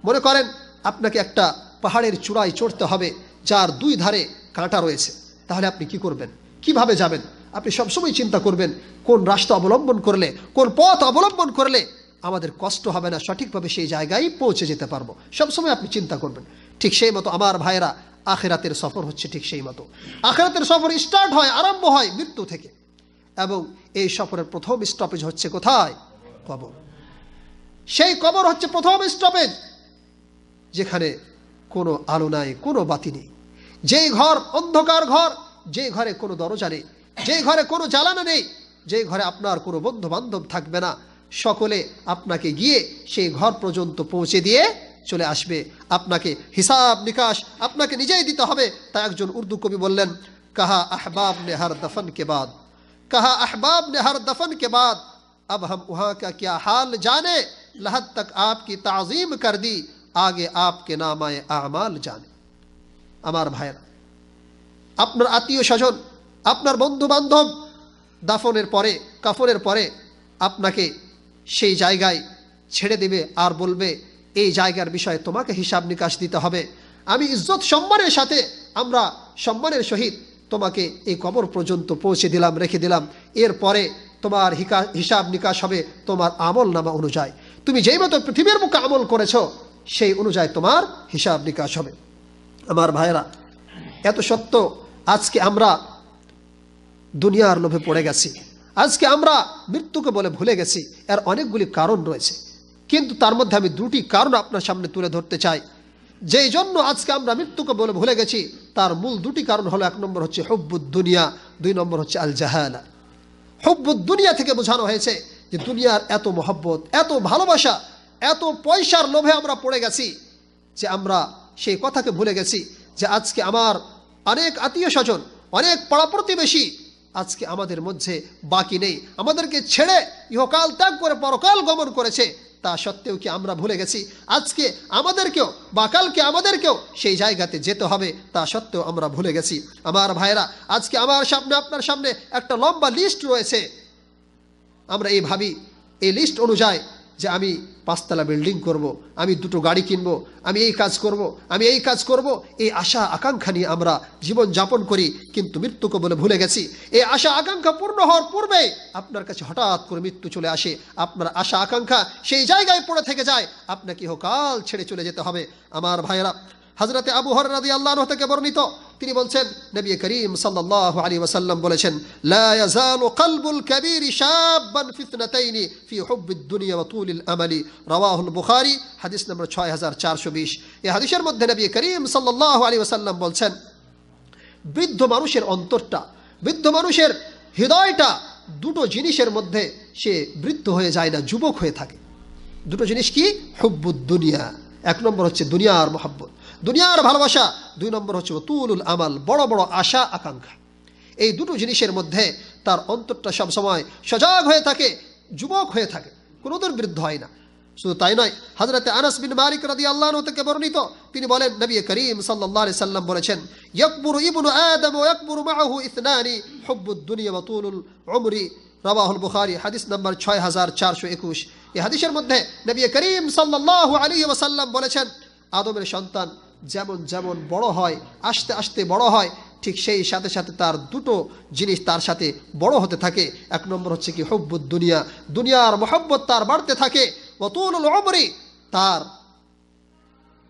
মনে করেন আপনাকে একটা পাহাড়ের চূড়ায় চড়তে হবে, যার 2 ধারে কাঁটা রয়েছে, তাহলে আপনি কি করবেন, কিভাবে যাবেন? আপনি সবসময় চিন্তা করবেন কোন রাস্তা অবলম্বন করলে, কোন পথ অবলম্বন করলে আমাদের কষ্ট হবে না, সঠিকভাবে সেই জায়গায় পৌঁছে যেতে পারবো, সবসময় আপনি চিন্তা করবেন। ঠিক সেই মতো আমার ভাইয়েরা, আখিরাতের সফর হচ্ছে ঠিক সেই মতো। আখিরাতের সফর স্টার্ট হয়, আরম্ভ হয় মৃত্যু থেকে, এবং এই সফরের প্রথম স্টপেজ হচ্ছে কোথায়? কবর। সেই কবর হচ্ছে প্রথম স্টপেজ, যেখানে কোনো আলো নাই, কোনো বাতি নেই, যেই ঘর অন্ধকার ঘর, যে ঘরে কোনো দরজা নেই, যে ঘরে কোনো জ্বালানো নেই, যে ঘরে আপনার কোনো বন্ধু বান্ধব থাকবে না, সকলে আপনাকে গিয়ে সেই ঘর পর্যন্ত পৌঁছে দিয়ে চলে আসবে। আপনাকে হিসাব নিকাশ আপনাকে নিজেই দিতে হবে। তাই একজন উর্দু কবি বললেন, কাহা আহবাব ने हर दफन के बाद, कहा अहबाब ने हर दफन के बाद, अब हम वहाँ का क्या हाल जाने, लहद तक आपकी ताज़ीम कर दी, आगे आपके नामाए आमाल जाने। আমার ভাইরা, আপনার আত্মীয় স্বজন, আপনার বন্ধু বান্ধব দাফনের পরে, কাফনের পরে আপনাকে সেই জায়গায় ছেড়ে দেবে আর বলবে, এই জায়গার বিষয়ে তোমাকে হিসাব নিকাশ দিতে হবে। আমি ইজ্জত সম্মানের সাথে, আমরা সম্মানের সহিত তোমাকে এই কবর পর্যন্ত পৌঁছে দিলাম, রেখে দিলাম। এরপরে তোমার হিসাব নিকাশ হবে তোমার আমল নামা অনুযায়ী। তুমি যেই মতো পৃথিবীর মুখে আমল করেছো সেই অনুযায়ী তোমার হিসাব নিকাশ হবে। আমার ভাইয়েরা, এত সত্য আজকে আমরা দুনিয়ার লোভে পড়ে গেছি, আজকে আমরা মৃত্যুকে বলে ভুলে গেছি। এর অনেকগুলি কারণ রয়েছে, কিন্তু তার মধ্যে আমি 2টি কারণ আপনার সামনে তুলে ধরতে চাই, যেই জন্য আজকে আমরা মৃত্যুকে বলে ভুলে গেছি। তার মূল দুটি কারণ হলো, এক নম্বর হচ্ছে হুব্বুদ দুনিয়া, দুই নম্বর হচ্ছে আল জাহালা। হুব্বুদ দুনিয়া থেকে বোঝানো হয়েছে যে দুনিয়ার এত মহব্বত, এত ভালোবাসা, এত পয়সার লোভে আমরা পড়ে গেছি যে আমরা সেই কথাকে ভুলে গেছি যে আজকে আমার অনেক আত্মীয় স্বজন, অনেক পাড়া প্রতিবেশী আজকে আমাদের মধ্যে বাকি নেই, আমাদেরকে ছেড়ে ইহকাল ত্যাগ করে পরকাল গমন করেছে। তা সত্ত্বেও কি আমরা ভুলে গেছি আজকে আমাদেরকেও বা কালকে আমাদেরকেও সেই জায়গাতে যেতে হবে, তা সত্ত্বেও আমরা ভুলে গেছি। আমার ভাইরা, আজকে আমার সামনে, আপনার সামনে একটা লম্বা লিস্ট রয়েছে। আমরা এই ভাবি, এই লিস্ট অনুযায়ী যে আমি 5 তলা বিল্ডিং করব, আমি 2টো গাড়ি কিনবো, আমি এই কাজ করব, আমি এই কাজ করব, এই আশা আকাঙ্ক্ষা নিয়ে আমরা জীবন যাপন করি, কিন্তু মৃত্যুকে বলে ভুলে গেছি। এই আশা আকাঙ্ক্ষা পূর্ণ হওয়ার পূর্বে আপনার কাছে হঠাৎ করে মৃত্যু চলে আসে, আপনার আশা আকাঙ্ক্ষা সেই জায়গায় পড়ে থেকে যায়, আপনাকে ইহকাল ছেড়ে চলে যেতে হবে। আমার ভাইয়েরা, হযরতে আবু হুরায়রা রাদিয়াল্লাহু আনহু থেকে বর্ণিত, তিনি বলছেন নবী করিম সাল্লাল্লাহু আলাইহি ওয়াসাল্লাম বলেছেন, লা ইয়াজালু কলবুল কাবীর শাবান ফিতনাতাইনি ফি হুব্বিদ দুনিয়া ওয়া তুলিল আমালি, রাওয়াহুল বুখারী, হাদিস নম্বর 6420। এই হাদিসের মধ্যে নবী করিম সাল্লাল্লাহু আলাইহি ওয়াসাল্লাম বলছেন, বৃদ্ধ মানুষের অন্তরটা, বৃদ্ধ মানুষের হৃদয়টা 2টো জিনিসের মধ্যে সে বৃদ্ধ হয়ে যায় না, যুবক হয়ে থাকে। 2টো জিনিস কি? হুব্বুদ দুনিয়া, 1 নম্বর হচ্ছে দুনিয়ার মহব্বত, দুনিয়ার ভালোবাসা, 2 নম্বর হচ্ছে তুলুল আমাল, বড় বড় আশা আকাঙ্ক্ষা। এই 2টো জিনিসের মধ্যে তার অন্তরটা সবসময় সজাগ হয়ে থাকে, যুবক হয়ে থাকে, কোনোদিন বৃদ্ধ হয় না। শুধু তাই নয়, হযরতে আনাস বিন মালিক রাদিয়াল্লাহু আনহু থেকে বর্ণিত, তিনি বলেন নবী করিম সাল্লাল্লাহু আলাইহি সাল্লাম বলেছেন, ইয়াকবুরু ইবনু আদম ওয়া ইয়াকবুরু মাআহু ইসনানি হুব্বুদ দুনিয়া ওয়া তুলুল উমরি, রাওয়াহুল বুখারী, হাদিস নাম্বার 6421। এই হাদিসের মধ্যে নবী করিম সাল্লাল্লাহু আলাইহি ওয়াসাল্লাম বলেছেন, আদমের সন্তান যেমন যেমন বড় হয়, আস্তে আস্তে বড় হয়, ঠিক সেই সাথে সাথে তার 2টো জিনিস তার সাথে বড় হতে থাকে। 1 নম্বর হচ্ছে কি হুব্বুদ দুনিয়া, দুনিয়ার মহব্বত তার বাড়তে থাকে, ওয়া তুলুল উমরি, তার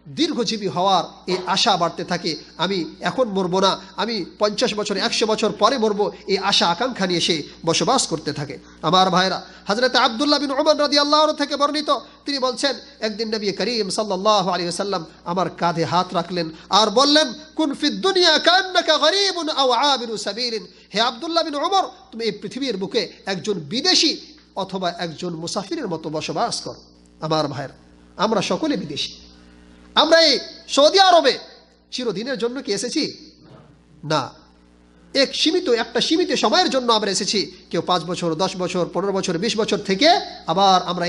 দীর্ঘজীবী হওয়ার এই আশা বাড়তে থাকে। আমি এখন মরবো না, আমি 50 বছর 100 বছর পরে মরবো, এই আশা আকাঙ্ক্ষা নিয়ে সে বসবাস করতে থাকে। আমার ভাইরা, হযরতে আব্দুল্লাহ বিন উমর রাদিয়াল্লাহু আনহু থেকে বর্ণিত, তিনি বলছেন, একদিন নবী করিম সাল্লাল্লাহু আলাইহি ওয়াসাল্লাম আমার কাঁধে হাত রাখলেন আর বললেন, কুন ফিদ দুনিয়া কান্নাকা গরীবুন আও আবিরু সাবিলিন, হে আব্দুল্লাহ বিন উমর, তুমি এই পৃথিবীর বুকে একজন বিদেশী অথবা একজন মুসাফিরের মতো বসবাস করো। আমার ভাইরা, আমরা সকলে বিদেশী। আমরা এই সৌদি আরবে চিরদিনের জন্য কি এসেছি? না, একটা সীমিত সময়ের জন্য আমরা এসেছি। কেউ 5 বছর, 10 বছর, 15 বছর, 20 বছর থেকে আবার আমরা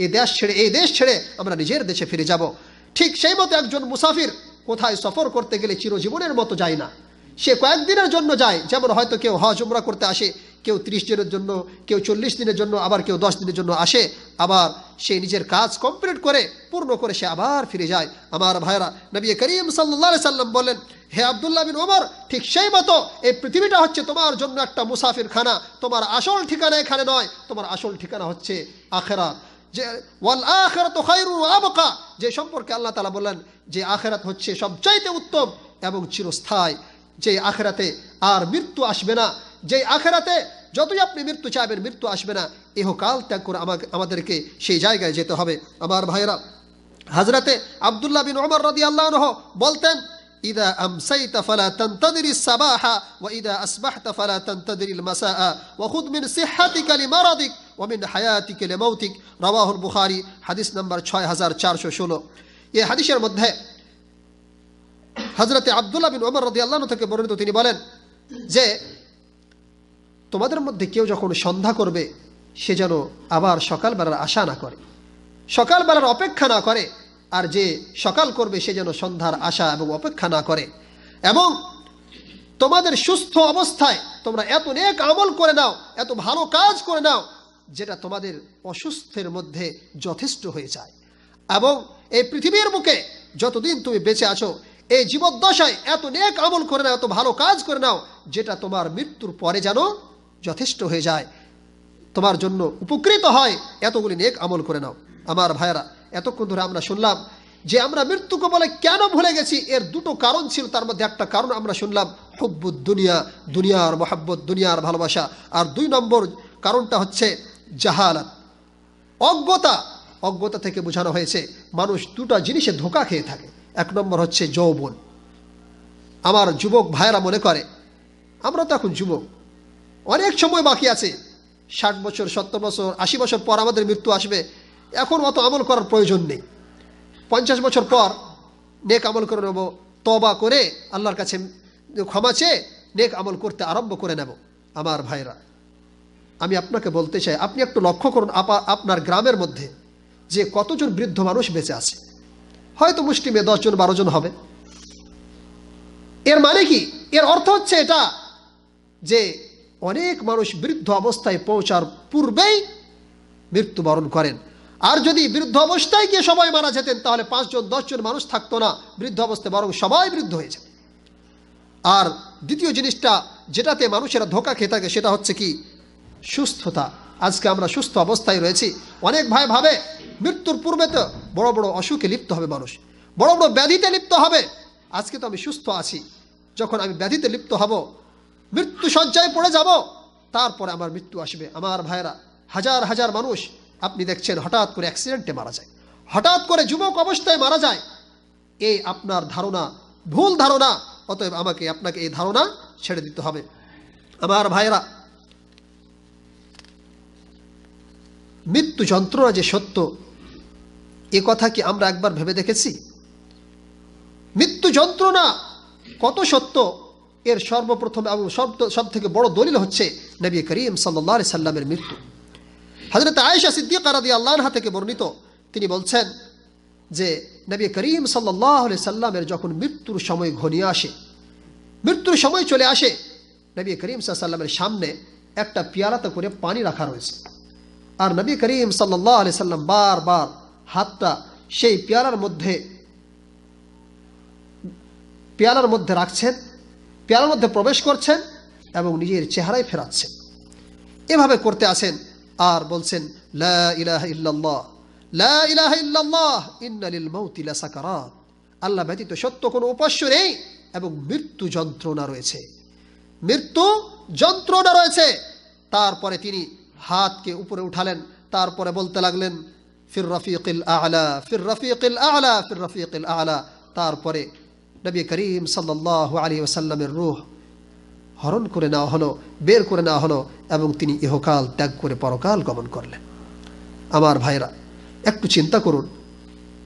এই দেশ ছেড়ে আমরা নিজের দেশে ফিরে যাব। ঠিক সেই মতো একজন মুসাফির কোথায় সফর করতে গেলে চিরজীবনের মতো যায় না, সে কয়েকদিনের জন্য যায়। যেমন হয়তো কেউ হজ উমরা করতে আসে, কেউ 30 দিনের জন্য, কেউ 40 দিনের জন্য, আবার কেউ 10 দিনের জন্য আসে, আবার সে নিজের কাজ কমপ্লিট করে পূর্ণ করে সে আবার ফিরে যায়। আমার ভাইরা, নবী করিম সাল্লাল্লাহু আলাইহি সাল্লাম বলেন, হে আব্দুল্লাহ বিন ওমর, ঠিক সেই মতো এই পৃথিবীটা হচ্ছে তোমার জন্য একটা মুসাফির খানা, তোমার আসল ঠিকানা এখানে নয়, তোমার আসল ঠিকানা হচ্ছে আখিরাত। যে ওয়াল আখিরাতু খায়রুন ওয়া আবকা, যে সম্পর্কে আল্লাহ তাআলা বলেন যে আখিরাত হচ্ছে সবচাইতে উত্তম এবং চিরস্থায়ী, যে আখিরাতে আর মৃত্যু আসবে না, যে আখিরাতে যতই আপনি মৃত্যু চাইবেন মৃত্যু আসবে না, ইহকাল ত্যাগ করে আমাদেরকে সেই জায়গায় যেতে হবে। আমার ভাইরা, হযরতে আব্দুল্লাহ বিন ওমর রাদিয়াল্লাহু আনহু বলতেন, ইদা আমসাইতা ফালা তানতাদিরিস সাবাহা ওয়া ইদা আসবাহতা ফালা তানতাদিরিল মাসাআ ওয়া খুদ মিন সিহহাতিকা লিমারাদিক ওয়া মিন হায়াতিকা লিমাউতিক, রাওয়াহুল বুখারী, হাদিস নাম্বার 6416। এই হাদিসের মধ্যে হযরতে আব্দুল্লাহ বিন ওমর রাদিয়াল্লাহু আনহু থেকে বর্ণিত, তিনি বলেন যে তোমাদের মধ্যে কেউ যখন সন্ধ্যা করবে সে যেন আবার সকালবেলার আশা না করে, সকালবেলার অপেক্ষা না করে, আর যে সকাল করবে সে যেন সন্ধ্যার আশা এবং অপেক্ষা না করে। এবং তোমাদের সুস্থ অবস্থায় তোমরা এত নেক আমল করে নাও, এত ভালো কাজ করে নাও, যেটা তোমাদের অসুস্থের মধ্যে যথেষ্ট হয়ে যায়। এবং এই পৃথিবীর বুকে যতদিন তুমি বেঁচে আছো, এই জীবদ্দশায় এত নেক আমল করে নাও, এত ভালো কাজ করে নাও, যেটা তোমার মৃত্যুর পরে যেন যথেষ্ট হয়ে যায়, তোমার জন্য উপকৃত হয়, এতগুলি নেক আমল করে নাও। আমার ভাইয়েরা, এতক্ষণ ধরে আমরা শুনলাম যে আমরা মৃত্যুকে বলে কেন ভুলে গেছি, এর 2টো কারণ ছিল। তার মধ্যে একটা কারণ আমরা শুনলাম হুব্বুদ দুনিয়া, দুনিয়ার মহব্বত, দুনিয়ার ভালোবাসা। আর 2 নম্বর কারণটা হচ্ছে জাহালাত, অজ্ঞতা। অজ্ঞতা থেকে বোঝানো হয়েছে মানুষ 2টা জিনিসে ধোঁকা খেয়ে থাকে। 1 নম্বর হচ্ছে যৌবন, আমার যুবক ভাইয়েরা মনে করে আমরা তো এখন যুবক, অনেক সময় বাকি আছে, 60 বছর 70 বছর 80 বছর পর আমাদের মৃত্যু আসবে, এখন অত আমল করার প্রয়োজন নেই, 50 বছর পর নেক আমল করে নেব, তওবা করে আল্লাহর কাছে ক্ষমা চেয়ে নেক আমল করতে আরম্ভ করে নেব। আমার ভাইরা, আমি আপনাকে বলতে চাই, আপনি একটু লক্ষ্য করুন আপনার গ্রামের মধ্যে যে কতজন বৃদ্ধ মানুষ বেঁচে আছে। হয়তো মুষ্টিমে 10 জন 12 জন হবে। এর মানে কি? এর অর্থ হচ্ছে এটা যে অনেক মানুষ বৃদ্ধ অবস্থায় পৌঁছার পূর্বেই মৃত্যুবরণ করেন। আর যদি বৃদ্ধ অবস্থায় গিয়ে সবাই মারা যেতেন তাহলে 5 জন 10 জন মানুষ থাকতো না বৃদ্ধ অবস্থায়, বরং সবাই বৃদ্ধ হয়ে যেত। আর দ্বিতীয় জিনিসটা যেটাতে মানুষেরা ধোঁকা খেয়ে থাকে সেটা হচ্ছে কি? সুস্থতা। আজকে আমরা সুস্থ অবস্থায় রয়েছি। অনেক ভাই ভাবে মৃত্যুর পূর্বে তো বড় বড় অসুখে লিপ্ত হবে মানুষ, বড় বড় ব্যাধিতে লিপ্ত হবে। আজকে তো আমি সুস্থ আছি, যখন আমি ব্যাধিতে লিপ্ত হব, মৃত্যু শয্যায় পড়ে যাব, তারপরে আমার মৃত্যু আসবে। আমার ভাইরা, হাজার হাজার মানুষ আপনি দেখছেন হঠাৎ করে অ্যাক্সিডেন্টে মারা যায়, হঠাৎ করে যুবক অবস্থায় মারা যায়। এই আপনার ধারণা ভুল ধারণা। অতএব আমাকে আপনাকে এই ধারণা ছেড়ে দিতে হবে। আমার ভাইরা, মৃত্যু যন্ত্রণা যে সত্য, এ কথা কি আমরা একবার ভেবে দেখেছি? মৃত্যু যন্ত্রণা কত সত্য, এর সর্বপ্রথম এবং সব থেকে বড় দলিল হচ্ছে নবী করিম সাল্লাল্লাহু আলাইহি সাল্লামের মৃত্যু। হযরত আয়েশা সিদ্দিকা রাদিয়াল্লাহু আনহা থেকে বর্ণিত, তিনি বলছেন যে নবী করিম সাল্লাল্লাহু আলাইহি সাল্লামের যখন মৃত্যুর সময় ঘনিয়ে আসে, মৃত্যুর সময় চলে আসে, নবী করিম সাল্লাল্লাহু আলাইহি সাল্লামের সামনে একটা পেয়ালাতে করে পানি রাখা রয়েছে। আর নবী করিম সাল্লাল্লাহু আলাইহি সাল্লাম বারবার হাতটা সেই পেয়ালার মধ্যে রাখছেন, পেয়ালার মধ্যে প্রবেশ করছেন এবং নিজের চেহারায় ফেরাচ্ছেন। এভাবে করতে আসেন আর বলছেন, লা ইলাহা ইল্লাল্লাহ, লা ইলাহা ইল্লাল্লাহ, ইন্না লিল মাউতি লাসাকারাত। আল্লাহ ব্যতীত সত্য কোনো উপাস্য নেই এবং মৃত্যু যন্ত্রণা রয়েছে, মৃত্যু যন্ত্রণা রয়েছে। তারপরে তিনি হাতকে উপরে উঠালেন, তারপরে বলতে লাগলেন, ফির রফিকিল আ'লা, ফির রফিকিল আ'লা, ফির রফিকিল আ'লা। তারপরে নবী করিম সাল্লাল্লাহু আলাইহি ওয়াসাল্লামের রূহ হরণ করে নেওয়া হলো, বের করে নেওয়া হলো এবং তিনি ইহকাল ত্যাগ করে পরকাল গমন করলেন। আমার ভাইরা, একটু চিন্তা করুন,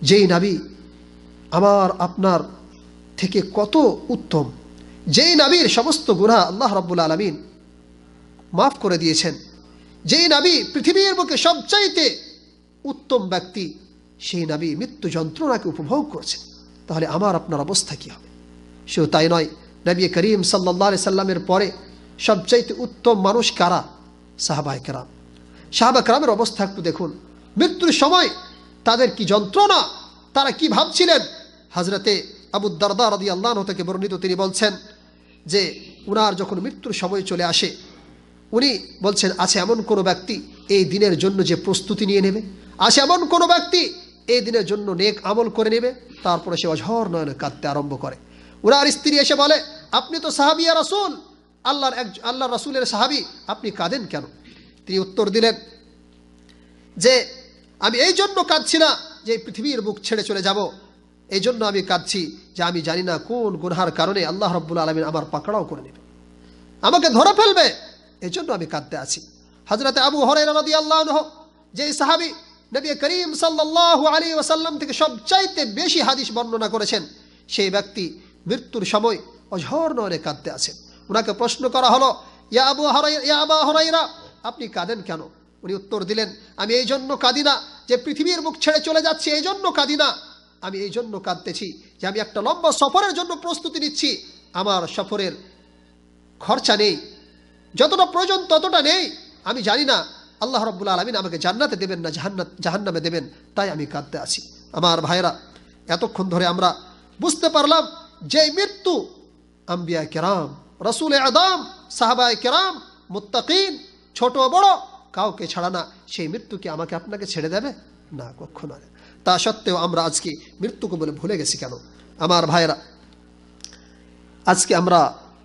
যেই নবী আমার আপনার থেকে কত উত্তম, যেই নবীর সমস্ত গুনাহ আল্লাহ রাব্বুল আলামিন মাফ করে দিয়েছেন, যেই নবী পৃথিবীর বুকে সবচাইতে উত্তম ব্যক্তি, সেই নবী মৃত্যু যন্ত্রণাকে উপভোগ করছেন। তাহলে আমার আপনার অবস্থা কী হবে? সেও তাই নয়, নবী করিম সাল্লাল্লাহু আলাইহি সাল্লামের পরে সবচাইতে উত্তম মানুষ কারা? সাহাবায়ে কেরাম। সাহাবা কেরামের অবস্থা একটু দেখুন। মৃত্যুর সময় তাদের কি যন্ত্রণা, তারা কি ভাবছিলেন। হযরতে আবু দারদা রাদিয়াল্লাহু আনহু থেকে বর্ণিত, তিনি বলছেন যে উনার যখন মৃত্যুর সময় চলে আসে, উনি বলছেন, আছে এমন কোনো ব্যক্তি এই দিনের জন্য যে প্রস্তুতি নিয়ে নেবে, আছে এমন কোনো ব্যক্তি এই দিনের জন্য নেক আমল করে নেবে। তারপরে সে অঝর নয়নে কাঁদতে আরম্ভ করে। উনার স্ত্রী এসে বলে, আপনি তো সাহাবী ইয়া রাসূল, আল্লাহর রাসূলের সাহাবী, আপনি কাঁদেন কেন? তিনি উত্তর দিলেন যে আমি এই জন্য কাঁদছি না যে পৃথিবীর বুক ছেড়ে চলে যাব, এই জন্য আমি কাঁদছি যে আমি জানি না কোন গুনহার কারণে আল্লাহ রাব্বুল আলামিন আমার পাকড়াও করে নেবে, আমাকে ধরে ফেলবে, এই জন্য আমি কাঁদতে আছি। হযরতে আবু হুরায়রা রাদিয়াল্লাহু আনহু, যে সাহাবী নবী করিম সাল্লাল্লাহু আলাইহি ওয়াসাল্লাম থেকে সবচাইতে বেশি হাদিস বর্ণনা করেছেন, সেই ব্যক্তি মৃত্যুর সময় অঝর নয়নে কাঁদতে আছেন। ওনাকে প্রশ্ন করা হলো, ইয়া আবু হুরায়রা, আপনি কাঁদেন কেন? উনি উত্তর দিলেন, আমি এই জন্য কাঁদি না যে পৃথিবীর বুক ছেড়ে চলে যাচ্ছি, এই জন্য কাঁদি না, আমি এই জন্য কাঁদতেছি যে আমি একটা লম্বা সফরের জন্য প্রস্তুতি নিচ্ছি, আমার সফরের খরচা নেই, যতটা প্রয়োজন ততটা নেই, আমি জানি না আল্লাহ রাব্বুল আলামিন আমাকে জান্নাতে দেবেন না জাহান্নামে দেবেন, তাই আমি কাঁদতে আছি। আমার ভাইরা, এতক্ষণ ধরে আমরা বুঝতে পারলাম যে মৃত্যু আম্বিয়া কেরাম, রাসূল আদম, সাহাবায়ে কেরাম, মুত্তাকিন, ছোট বড় কাউকে ছাড়া না, সেই মৃত্যু কি আমাকে আপনাকে ছেড়ে দেবে? না, কখনো না। তা সত্ত্বেও আমরা আজকে মৃত্যুকে বলে ভুলে গেছি কেন? আমার ভাইরা, আজকে আমরা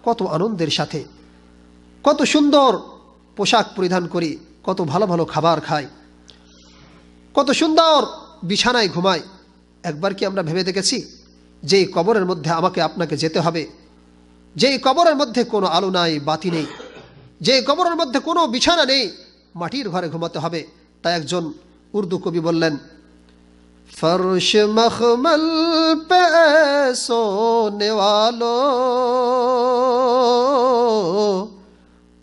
কত আনন্দের সাথে কত সুন্দর পোশাক পরিধান করি, কত ভালো ভালো খাবার খাই, কত সুন্দর বিছানায় ঘুমাই। একবার কি আমরা ভেবে দেখেছি যে এই কবরের মধ্যে আমাকে আপনাকে যেতে হবে, যেই কবরের মধ্যে কোনো আলো নাই, বাতি নেই, যে কবরের মধ্যে কোনো বিছানা নেই, মাটির ঘরে ঘুমাতে হবে। তাই একজন উর্দু কবি বললেন, फर्श मखमल पे सोने वालों,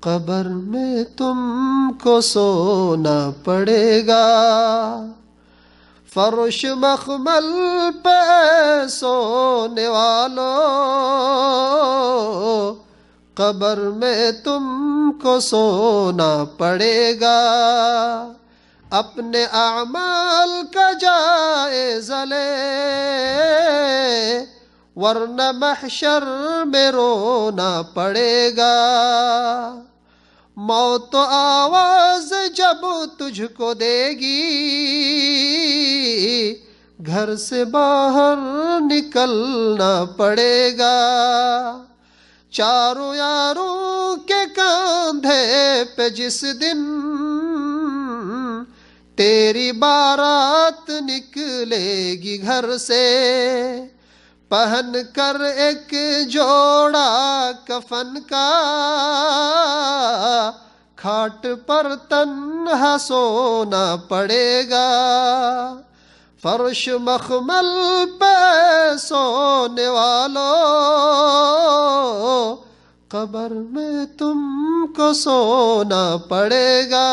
कब्र में तुमको सोना पड़ेगा। फर्श मखमल पे सोने वालों, कब्र में तुमको सोना पड़ेगा। अपने आमाल का जायज़ा ले, वरना महशर में रोना पड़ेगा। मौत आवाज़ जब तुझको देगी, घर से बाहर निकलना पड़ेगा। चारों यारों के कंधे पे जिस दिन तेरी बारात निकलेगी घर से, पहन कर एक जोड़ा कफन का, खाट पर तन्हा सोना पड़ेगा। फर्श मखमल पे सोने वालों, कब्र में तुमको सोना पड़ेगा।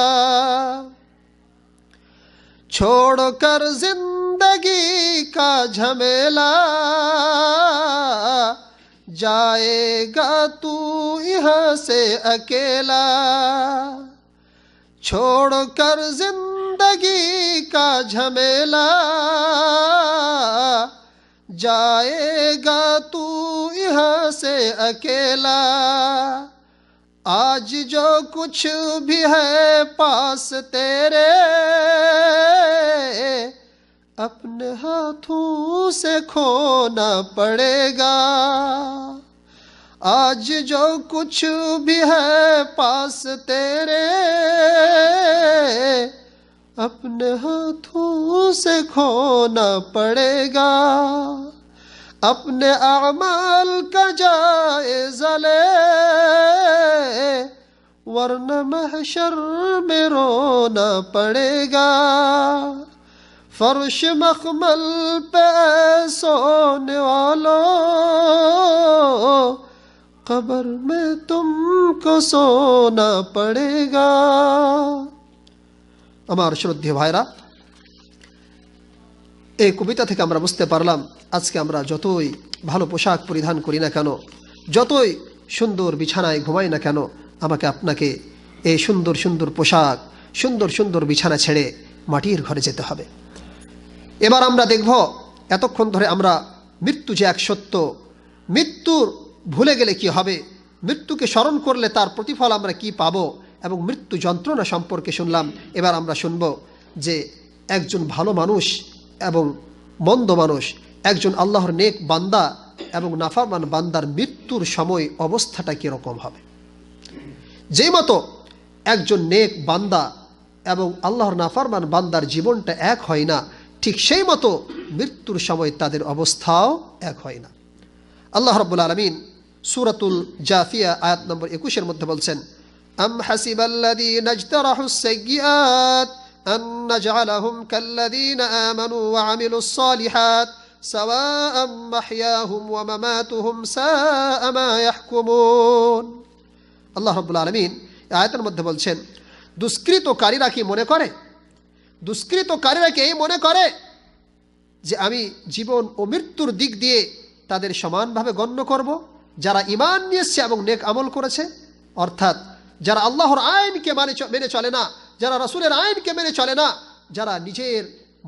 छोड़ कर जिंदगी का झमेला, जाएगा तू यहाँ से अकेला। छोड़ कर जिंदगी का झमेला, जाएगा तू यहाँ से अकेला। आज जो कुछ भी है पास तेरे, अपने हाथों से खोना पड़ेगा। आज जो कुछ भी है पास तेरे, अपने हाथों से खोना पड़ेगा। अपने अमाल का जायज़ा ले, वरना महशर में रोना पड़ेगा। फर्श मखमल पे सोने वालों, कब्र में तुमको सोना पड़ेगा। আমার শ্রদ্ধেয় ভাইরা, এই কবিতা থেকে আমরা বুঝতে পারলাম আজকে আমরা যতই ভালো পোশাক পরিধান করি না কেন, যতই সুন্দর বিছানায় ঘুমাই না কেন, আমাকে আপনাকে এই সুন্দর সুন্দর পোশাক, সুন্দর সুন্দর বিছানা ছেড়ে মাটির ঘরে যেতে হবে। এবার আমরা দেখব এতক্ষণ ধরে আমরা মৃত্যু যে এক সত্য, মৃত্যুর ভুলে গেলে কি হবে, মৃত্যুকে স্মরণ করলে তার প্রতিফল আমরা কি পাবো, এবং মৃত্যু যন্ত্রণা সম্পর্কে শুনলাম। এবার আমরা শুনব যে একজন ভালো মানুষ এবং মন্দ মানুষ, একজন আল্লাহর নেক বান্দা এবং নাফরমান বান্দার মৃত্যুর সময় অবস্থাটা কীরকম হবে। যেই মতো একজন নেক বান্দা এবং আল্লাহর নাফরমান বান্দার জীবনটা এক হয় না, ঠিক সেই মতো মৃত্যুর সময় তাদের অবস্থাও এক হয় না। আল্লাহ রাব্বুল আলামিন সূরাতুল জাফিয়া আয়াত নম্বর 21-এর মধ্যে বলছেন, আম হাসিবাল্লাযীনা ইজতারাহুস সাইয়্যাত আন নাজআলাহুম কাল্লাযীনা আমানু ওয়া আমিলুস সালিহাত সাওয়াআম মাহইয়াহুম ওয়া মামাতুহুম সাআ মা ইয়াহকুমুন। আল্লাহ রাব্বুল আলামিন এই আয়াতের মধ্যে বলছেন, দুষ্কৃতকারীরা কি মনে করে, দুষ্কৃতকারীরা কি এই মনে করে যে আমি জীবন ও মৃত্যুর দিক দিয়ে তাদের সমানভাবে গণ্য করব? যারা ঈমান নিয়ে এসেছে এবং নেক আমল করেছে, অর্থাৎ যারা আল্লাহর আইনকে মেনে চলে না, যারা রাসূলের আইনকে মেনে চলে না, যারা নিজের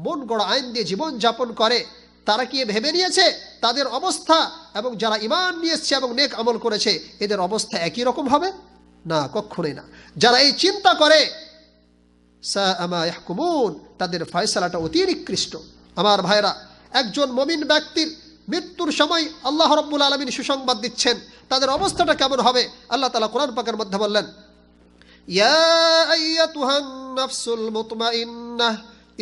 মন গড়া আইন দিয়ে জীবন যাপন করে, তারা কি ভেবে নিয়েছে তাদের অবস্থা এবং যারা ঈমান নিয়ে এসেছে এবং নেক আমল করেছে এদের অবস্থা একই রকম হবে? না, কখনোই না। যারা এই চিন্তা করে, সাআ মা ইয়াহকুমুন, তাদের ফয়সালাটা অতি নিকৃষ্ট। আমার ভাইরা, একজন মুমিন ব্যক্তির মৃত্যুর সময় আল্লাহ রাব্বুল আলামিন সুসংবাদ দিচ্ছেন, তাদের অবস্থাটা কেমন হবে। আল্লাহ তাআলা কোরআন পাকের মধ্যে বললেন, ইয়া আইয়াতুহান নাফসুল মুতমাইন্নাহ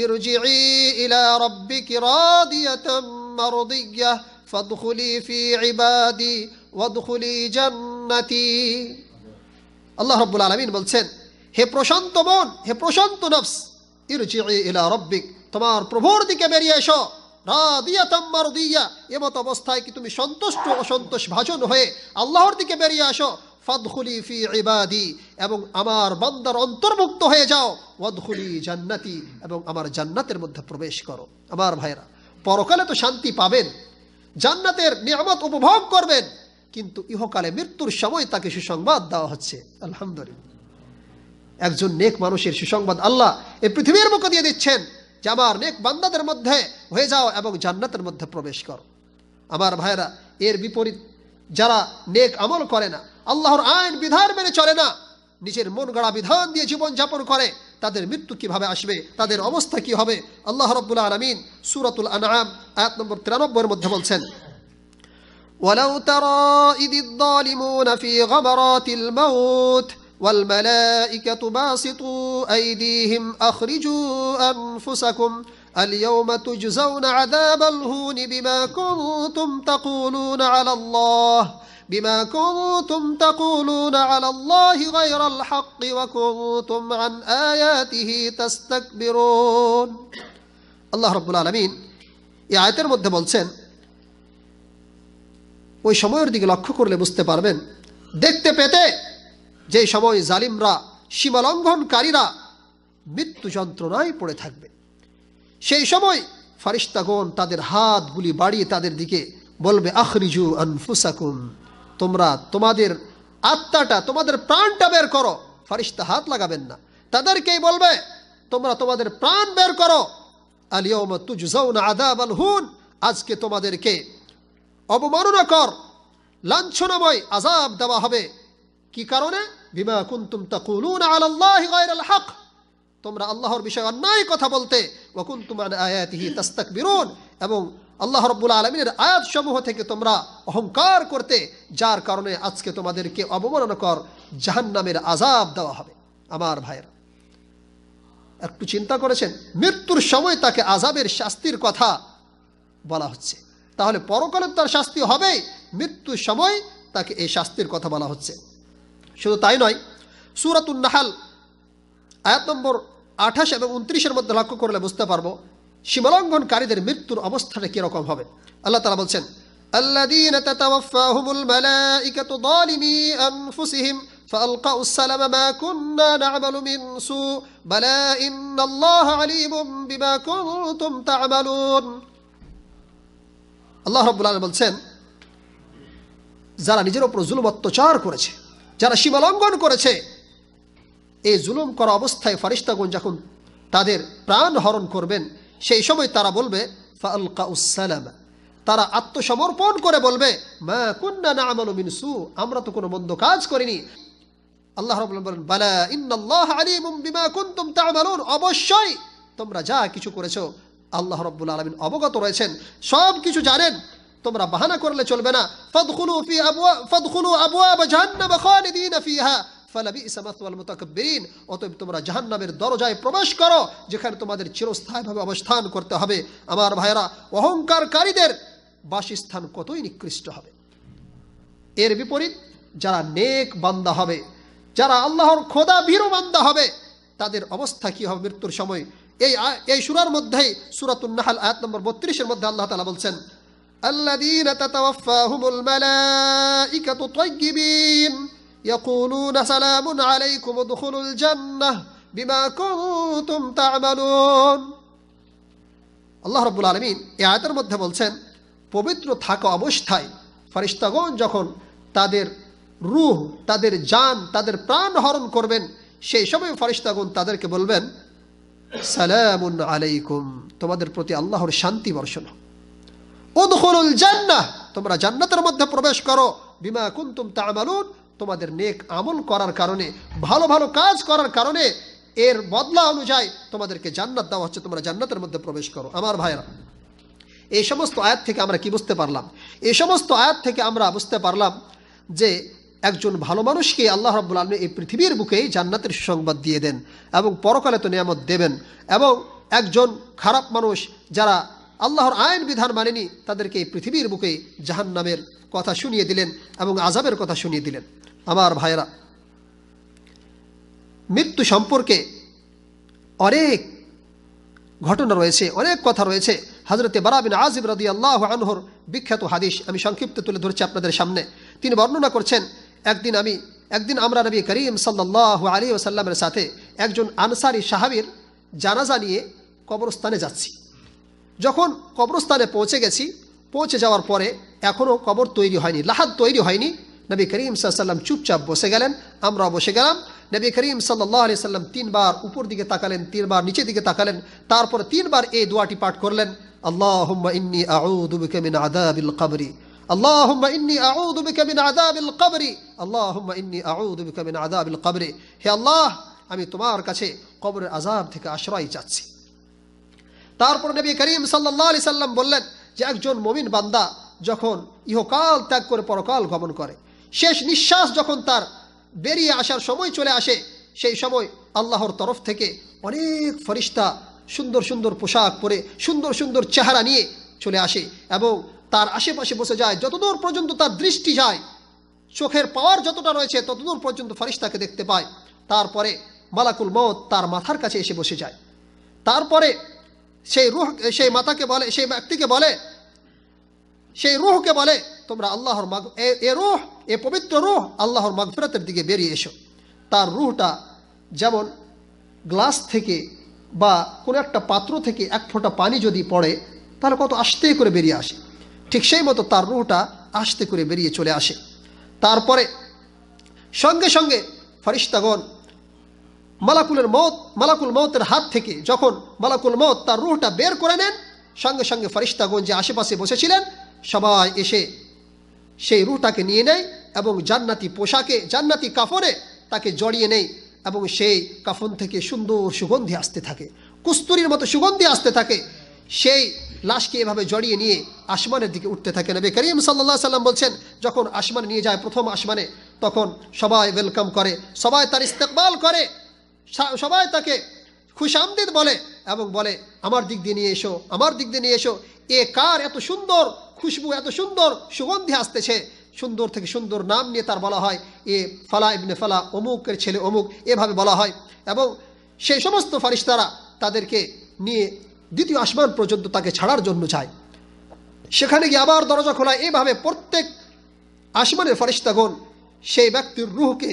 ইরজিই ইলা রাব্বিকি রাদিয়াতাম মারদিয়াহ ফাদখুলি ফি ইবাদি ওয়াদখুলি জান্নাতি। আল্লাহ রাব্বুল আলামিন বলছেন, হে প্রশান্ত মন, হে প্রশান্ত নফস, ইরজিই ইলা রাব্বিক, তোমার প্রভুর দিকে বেরিয়ে এসো। রাদিয়াতাম মারদিয়া, এমত অবস্থায় কি তুমি সন্তুষ্ট অসন্তোষ ভাজন হয়ে আল্লাহর দিকে বেরিয়ে আসো। ফাদখুলি ফি ইবাদি, এবং আমার বান্দার অন্তর্ভুক্ত হয়ে যাও। ওয়াদখুলি জান্নাতি, এবং আমার জান্নাতের মধ্যে প্রবেশ করো। আমার ভাইরা, পরকালে তো শান্তি পাবেন, জান্নাতের নিয়ামত উপভোগ করবেন, কিন্তু ইহকালে মৃত্যুর সময় তাকে সুসংবাদ দেওয়া হচ্ছে। আলহামদুলিল্লাহ, একজন নেক মানুষের সুসংবাদ আল্লাহ এই পৃথিবীর মুখে দিয়ে দিচ্ছেন যে আমার নেক বান্দাদের মধ্যে হয়ে যাও এবং জান্নাতের মধ্যে প্রবেশ করো। আমার ভাইরা, এর বিপরীত যারা নেক আমল করে না, আল্লাহর আইন বিধান মেনে চলে না, নিজের মন গড়া বিধান দিয়ে জীবন যাপন করে, তাদের মৃত্যু কিভাবে আসবে, তাদের অবস্থা কি হবে? আল্লাহ রাব্বুল আলামিন সূরাতুল আনআম আয়াত নম্বর 93 এর মধ্যে বলছেন, ওয়ালাউ তারা ইদিদ যালিমুনা ফি গামারাতিল মাউত ওয়াল মালাইকাতু বাসিতু আইদিহিম আখরিজু আনফুসাকুম اليوم تجزون عذاب الهون بما كنتم تقولون على الله غير الحق وكنتم عن آياته تستكبرون। আল্লাহ রাব্বুল আলামিন এই আয়াতের মধ্যে বলছেন, ওই সময়ের দিকে লক্ষ্য করলে বুঝতে পারবেন, দেখতে পেতে যে সময় জালিমরা, সীমালঙ্ঘনকারীরা মৃত্যু যন্ত্রণায় পড়ে থাকবে, সেই সময় ফারিস্তাগণ তাদের হাতগুলি বাড়িয়ে তাদের দিকে বলবে, আখরিজু আনফুসাকুম, তোমরা তোমাদের আত্মাটা, তোমাদের প্রাণটা বের করো। ফারিস্তা হাত লাগাবেন না, তাদেরকেই বলবে, তোমরা তোমাদের প্রাণ বের করো। আল-ইয়াওমা তুজজাউনা আযাবাল হুন, আজকে তোমাদেরকে অবমাননাকর লাঞ্ছনাময় আযাব দেওয়া হবে। কি কারণে? বিমা কুনতুম তাকুলুনা আলাল্লাহি গায়রাল হক, তোমরা আল্লাহর বিষয়ে অন্যায় কথা বলতে, ওয়া কুনতুম আন আয়াতিহি তাস্তাকবিরুন, এবং আল্লাহ রাব্বুল আলামিনের আয়াতসমূহ থেকে তোমরা অহংকার করতে, যার কারণে আজকে তোমাদেরকে অবমাননাকর জাহান্নামের আযাব দেওয়া হবে। আমার ভাইরা, একটু চিন্তা করেছেন, মৃত্যুর সময় তাকে আযাবের শাস্তির কথা বলা হচ্ছে, তাহলে পরকালে তার শাস্তি হবে, মৃত্যুর সময় তাকে এই শাস্তির কথা বলা হচ্ছে। শুধু তাই নয়, সূরাতুন নাহল আয়াত নম্বর 28 এবং 29 মধ্যে লক্ষ্য করলে বুঝতে পারবো সীমালঙ্ঘনকারীদের মৃত্যুর অবস্থাটা কিরকম হবে। আল্লাহ তাআলা বলছেন, আল্লাযীনা তাতাওয়াফাহুমুল মালাইকাতু যালিমি আনফুসিহিম ফাআলকাউ আসসালামা মা কুন্না না'মালু মিন সু বালা ইন্নাল্লাহা আলীমুম বিমা কুনতুম তা'মালুন। আল্লাহ রাব্বুল আলামিন বলছেন, যারা নিজের উপর জুলুম অত্যাচার করেছে, যারা সীমালঙ্ঘন করেছে, এই জুলুম করা অবস্থায় ফারিস্তাগণ যখন তাদের প্রাণ হরণ করবেন, সেই সময় তারা বলবে, ফাআলকাউস সালামা, তারা আত্মসমর্পণ করে বলবে, মা কুন্না না'মালু মিন সু, আমরা তো কোনো মন্দ কাজ করিনি। আল্লাহ রাব্বুল আলামিন বলেন, বালা ইন্নাল্লাহা আলীমুম বিমা কুনতুম তা'মালুন, অবশ্যই তোমরা যা কিছু করেছো আল্লাহ রাব্বুল আলামিন অবগত রয়েছেন, সব কিছু জানেন। তোমরা বাহানা করলে চলবে না। ফাদখুলু আবওয়াব জাহান্নাম খালিদিনা ফিহা ফালাবিসা মাসওয়াল মুতাকাব্বিরিন, অতএব তোমরা জাহান্নামের দরজায় প্রবেশ করো, যেখানে তোমাদের চিরস্থায়ীভাবে অবস্থান করতে হবে। আমার ভাইয়েরা, অহংকারকারীদের বাসস্থান কতই নিকৃষ্ট হবে। এর বিপরীত যারা নেক বান্দা হবে, যারা আল্লাহর খোদা ভীরু বান্দা হবে, তাদের অবস্থা কি হবে মৃত্যুর সময়? এই সূরার মধ্যেই সূরাতুন নাহল আয়াত নম্বর 32 এর মধ্যে আল্লাহ তাআলা বলছেন, আল্লাযীনা তাতাওয়াফাহুমুল মালাইকাতু তাইয়্যিবিন ইয়াকুলুনা সালামুন আলাইকুম উদখুলুল জান্নাহ বিমা কুনতুম তা'মালুন। আল্লাহ রাব্বুল আলামিন এই আয়াতের মধ্যে বলছেন, পবিত্র থাকা অবস্থায় ফেরেশতাগণ যখন তাদের রূহ, তাদের জান, তাদের প্রাণ হরণ করবেন, সেই সময় ফেরেশতাগণ তাদেরকে বলবেন, সালামুন আলাইকুম, তোমাদের প্রতি আল্লাহর শান্তি বর্ষণ হোক। উদখুলুল জান্নাহ, তোমরা জান্নাতের মধ্যে প্রবেশ করো। বিমা কুনতুম তা'মালুন, তোমাদের নেক আমল করার কারণে, ভালো ভালো কাজ করার কারণে এর বদলা অনুযায়ী তোমাদেরকে জান্নাত দেওয়া হচ্ছে, তোমরা জান্নাতের মধ্যে প্রবেশ করো। আমার ভাইরা, এই সমস্ত আয়াত থেকে আমরা কি বুঝতে পারলাম? এই সমস্ত আয়াত থেকে আমরা বুঝতে পারলাম যে একজন ভালো মানুষকে আল্লাহ রাব্বুল আলামিন এই পৃথিবীর বুকেই জান্নাতের সুসংবাদ দিয়ে দেন এবং পরকালে তো নিয়ামত দেবেন, এবং একজন খারাপ মানুষ যারা আল্লাহর আইন বিধান মানেনি, তাদেরকে এই পৃথিবীর বুকেই জাহান্নামের কথা শুনিয়ে দিলেন এবং আযাবের কথা শুনিয়ে দিলেন। আমার ভাইরা, মৃত্যু সম্পর্কে অনেক ঘটনা রয়েছে, অনেক কথা রয়েছে। হযরতে বারা বিন আযিব রাদিয়াল্লাহু আনহুর বিখ্যাত হাদিস আমি সংক্ষিপ্ত তুলে ধরছি আপনাদের সামনে। তিনি বর্ণনা করছেন, একদিন আমরা নবী করিম সাল্লাল্লাহু আলাইহি ওয়াসাল্লামের সাথে একজন আনসারী সাহাবীর জানাজা নিয়ে কবরস্থানে যাচ্ছি। যখন কবরস্থানে পৌঁছে যাওয়ার পরে এখনও কবর তৈরি হয়নি, লাহাদ তৈরি হয়নি। নবী করিম সাল্লাল্লাহু আলাইহি ওয়াসাল্লাম চুপচাপ বসে গেলেন, আমরাও বসে গেলাম। নবী করিম সাল্লাল্লাহু আলাইহি ওয়াসাল্লাম 3 বার উপর দিকে তাকালেন, 3 বার নিচের দিকে তাকালেন, তারপর 3 বার এই দোয়াটি পাঠ করলেন, আল্লাহুম্মা ইন্নী আউযু বিকা মিন আযাবিল কবরি, আল্লাহুম্মা ইন্নী আউযু বিকা মিন আযাবিল কবরি, আল্লাহুম্মা ইন্নী আউযু বিকা মিন আযাবিল কবরি। হে আল্লাহ, আমি তোমার কাছে কবরের আযাব থেকে আশ্রয় চাচ্ছি। তারপর নবী করিম সাল্লাল্লাহু আলাইহি সাল্লাম বললেন যে একজন মুমিন বান্দা যখন ইহকাল ত্যাগ করে পরকাল গমন করে, শেষ নিঃশ্বাস যখন তার বেরিয়ে আসার সময় চলে আসে, সেই সময় আল্লাহর তরফ থেকে অনেক ফেরেশতা সুন্দর সুন্দর পোশাক পরে সুন্দর সুন্দর চেহারা নিয়ে চলে আসে এবং তার আশেপাশে বসে যায়। যতদূর পর্যন্ত তার দৃষ্টি যায়, চোখের পাওয়ার যতটা রয়েছে ততদূর পর্যন্ত ফেরেশতাকে দেখতে পায়। তারপরে মালাকুল মউত তার মাথার কাছে এসে বসে যায়। তারপরে সেই রূহকে বলে তোমরা আল্লাহর পবিত্র রূহ আল্লাহর মাগফিরাতের দিকে বেরিয়ে এসো। তার রূহটা যেমন গ্লাস থেকে বা কোনো একটা পাত্র থেকে এক ফোঁটা পানি যদি পড়ে তাহলে কত আস্তে করে বেরিয়ে আসে, ঠিক সেই মতো তার রূহটা আস্তে করে বেরিয়ে চলে আসে। তারপরে সঙ্গে সঙ্গে ফেরেশতাগণ মালাকুল মউতের হাত থেকে যখন মালাকুল মউত তার রূহটা বের করে নেন, সঙ্গে সঙ্গে ফেরেশতাগণ যে আশেপাশে বসেছিলেন সবাই এসে সেই রূহটাকে নিয়ে নেয় এবং জান্নাতি পোশাকে, জান্নাতি কাফনে তাকে জড়িয়ে নেয় এবং সেই কাফন থেকে সুন্দর সুগন্ধি আসতে থাকে, কস্তুরীর মতো সুগন্ধি আসতে থাকে। সেই লাশকে এভাবে জড়িয়ে নিয়ে আসমানের দিকে উঠতে থাকে। নবী করিম সাল্লাল্লাহু আলাইহি সাল্লাম বলছেন, যখন আসমানে নিয়ে যায়, প্রথম আসমানে, তখন সবাই ওয়েলকাম করে, সবাই তার ইস্তেকবাল করে, সবাই তাকে খুশামদিদ বলে এবং বলে আমার দিক দিয়ে নিয়ে এসো, আমার দিক দিয়ে নিয়ে এসো। এ কার এত সুন্দর খুশবু, এত সুন্দর সুগন্ধি আসতেছে। সুন্দর থেকে সুন্দর নাম নিয়ে তার বলা হয়, এ ফালা ইবনে ফালা, অমুকের ছেলে অমুক, এভাবে বলা হয়। এবং সেই সমস্ত ফেরেশতারা তাদেরকে নিয়ে দ্বিতীয় আসমান পর্যন্ত তাকে ছাড়ার জন্য যায়। সেখানে গিয়ে আবার দরজা খোলায়। এভাবে প্রত্যেক আসমানের ফেরেশতাগণ সেই ব্যক্তির রূহকে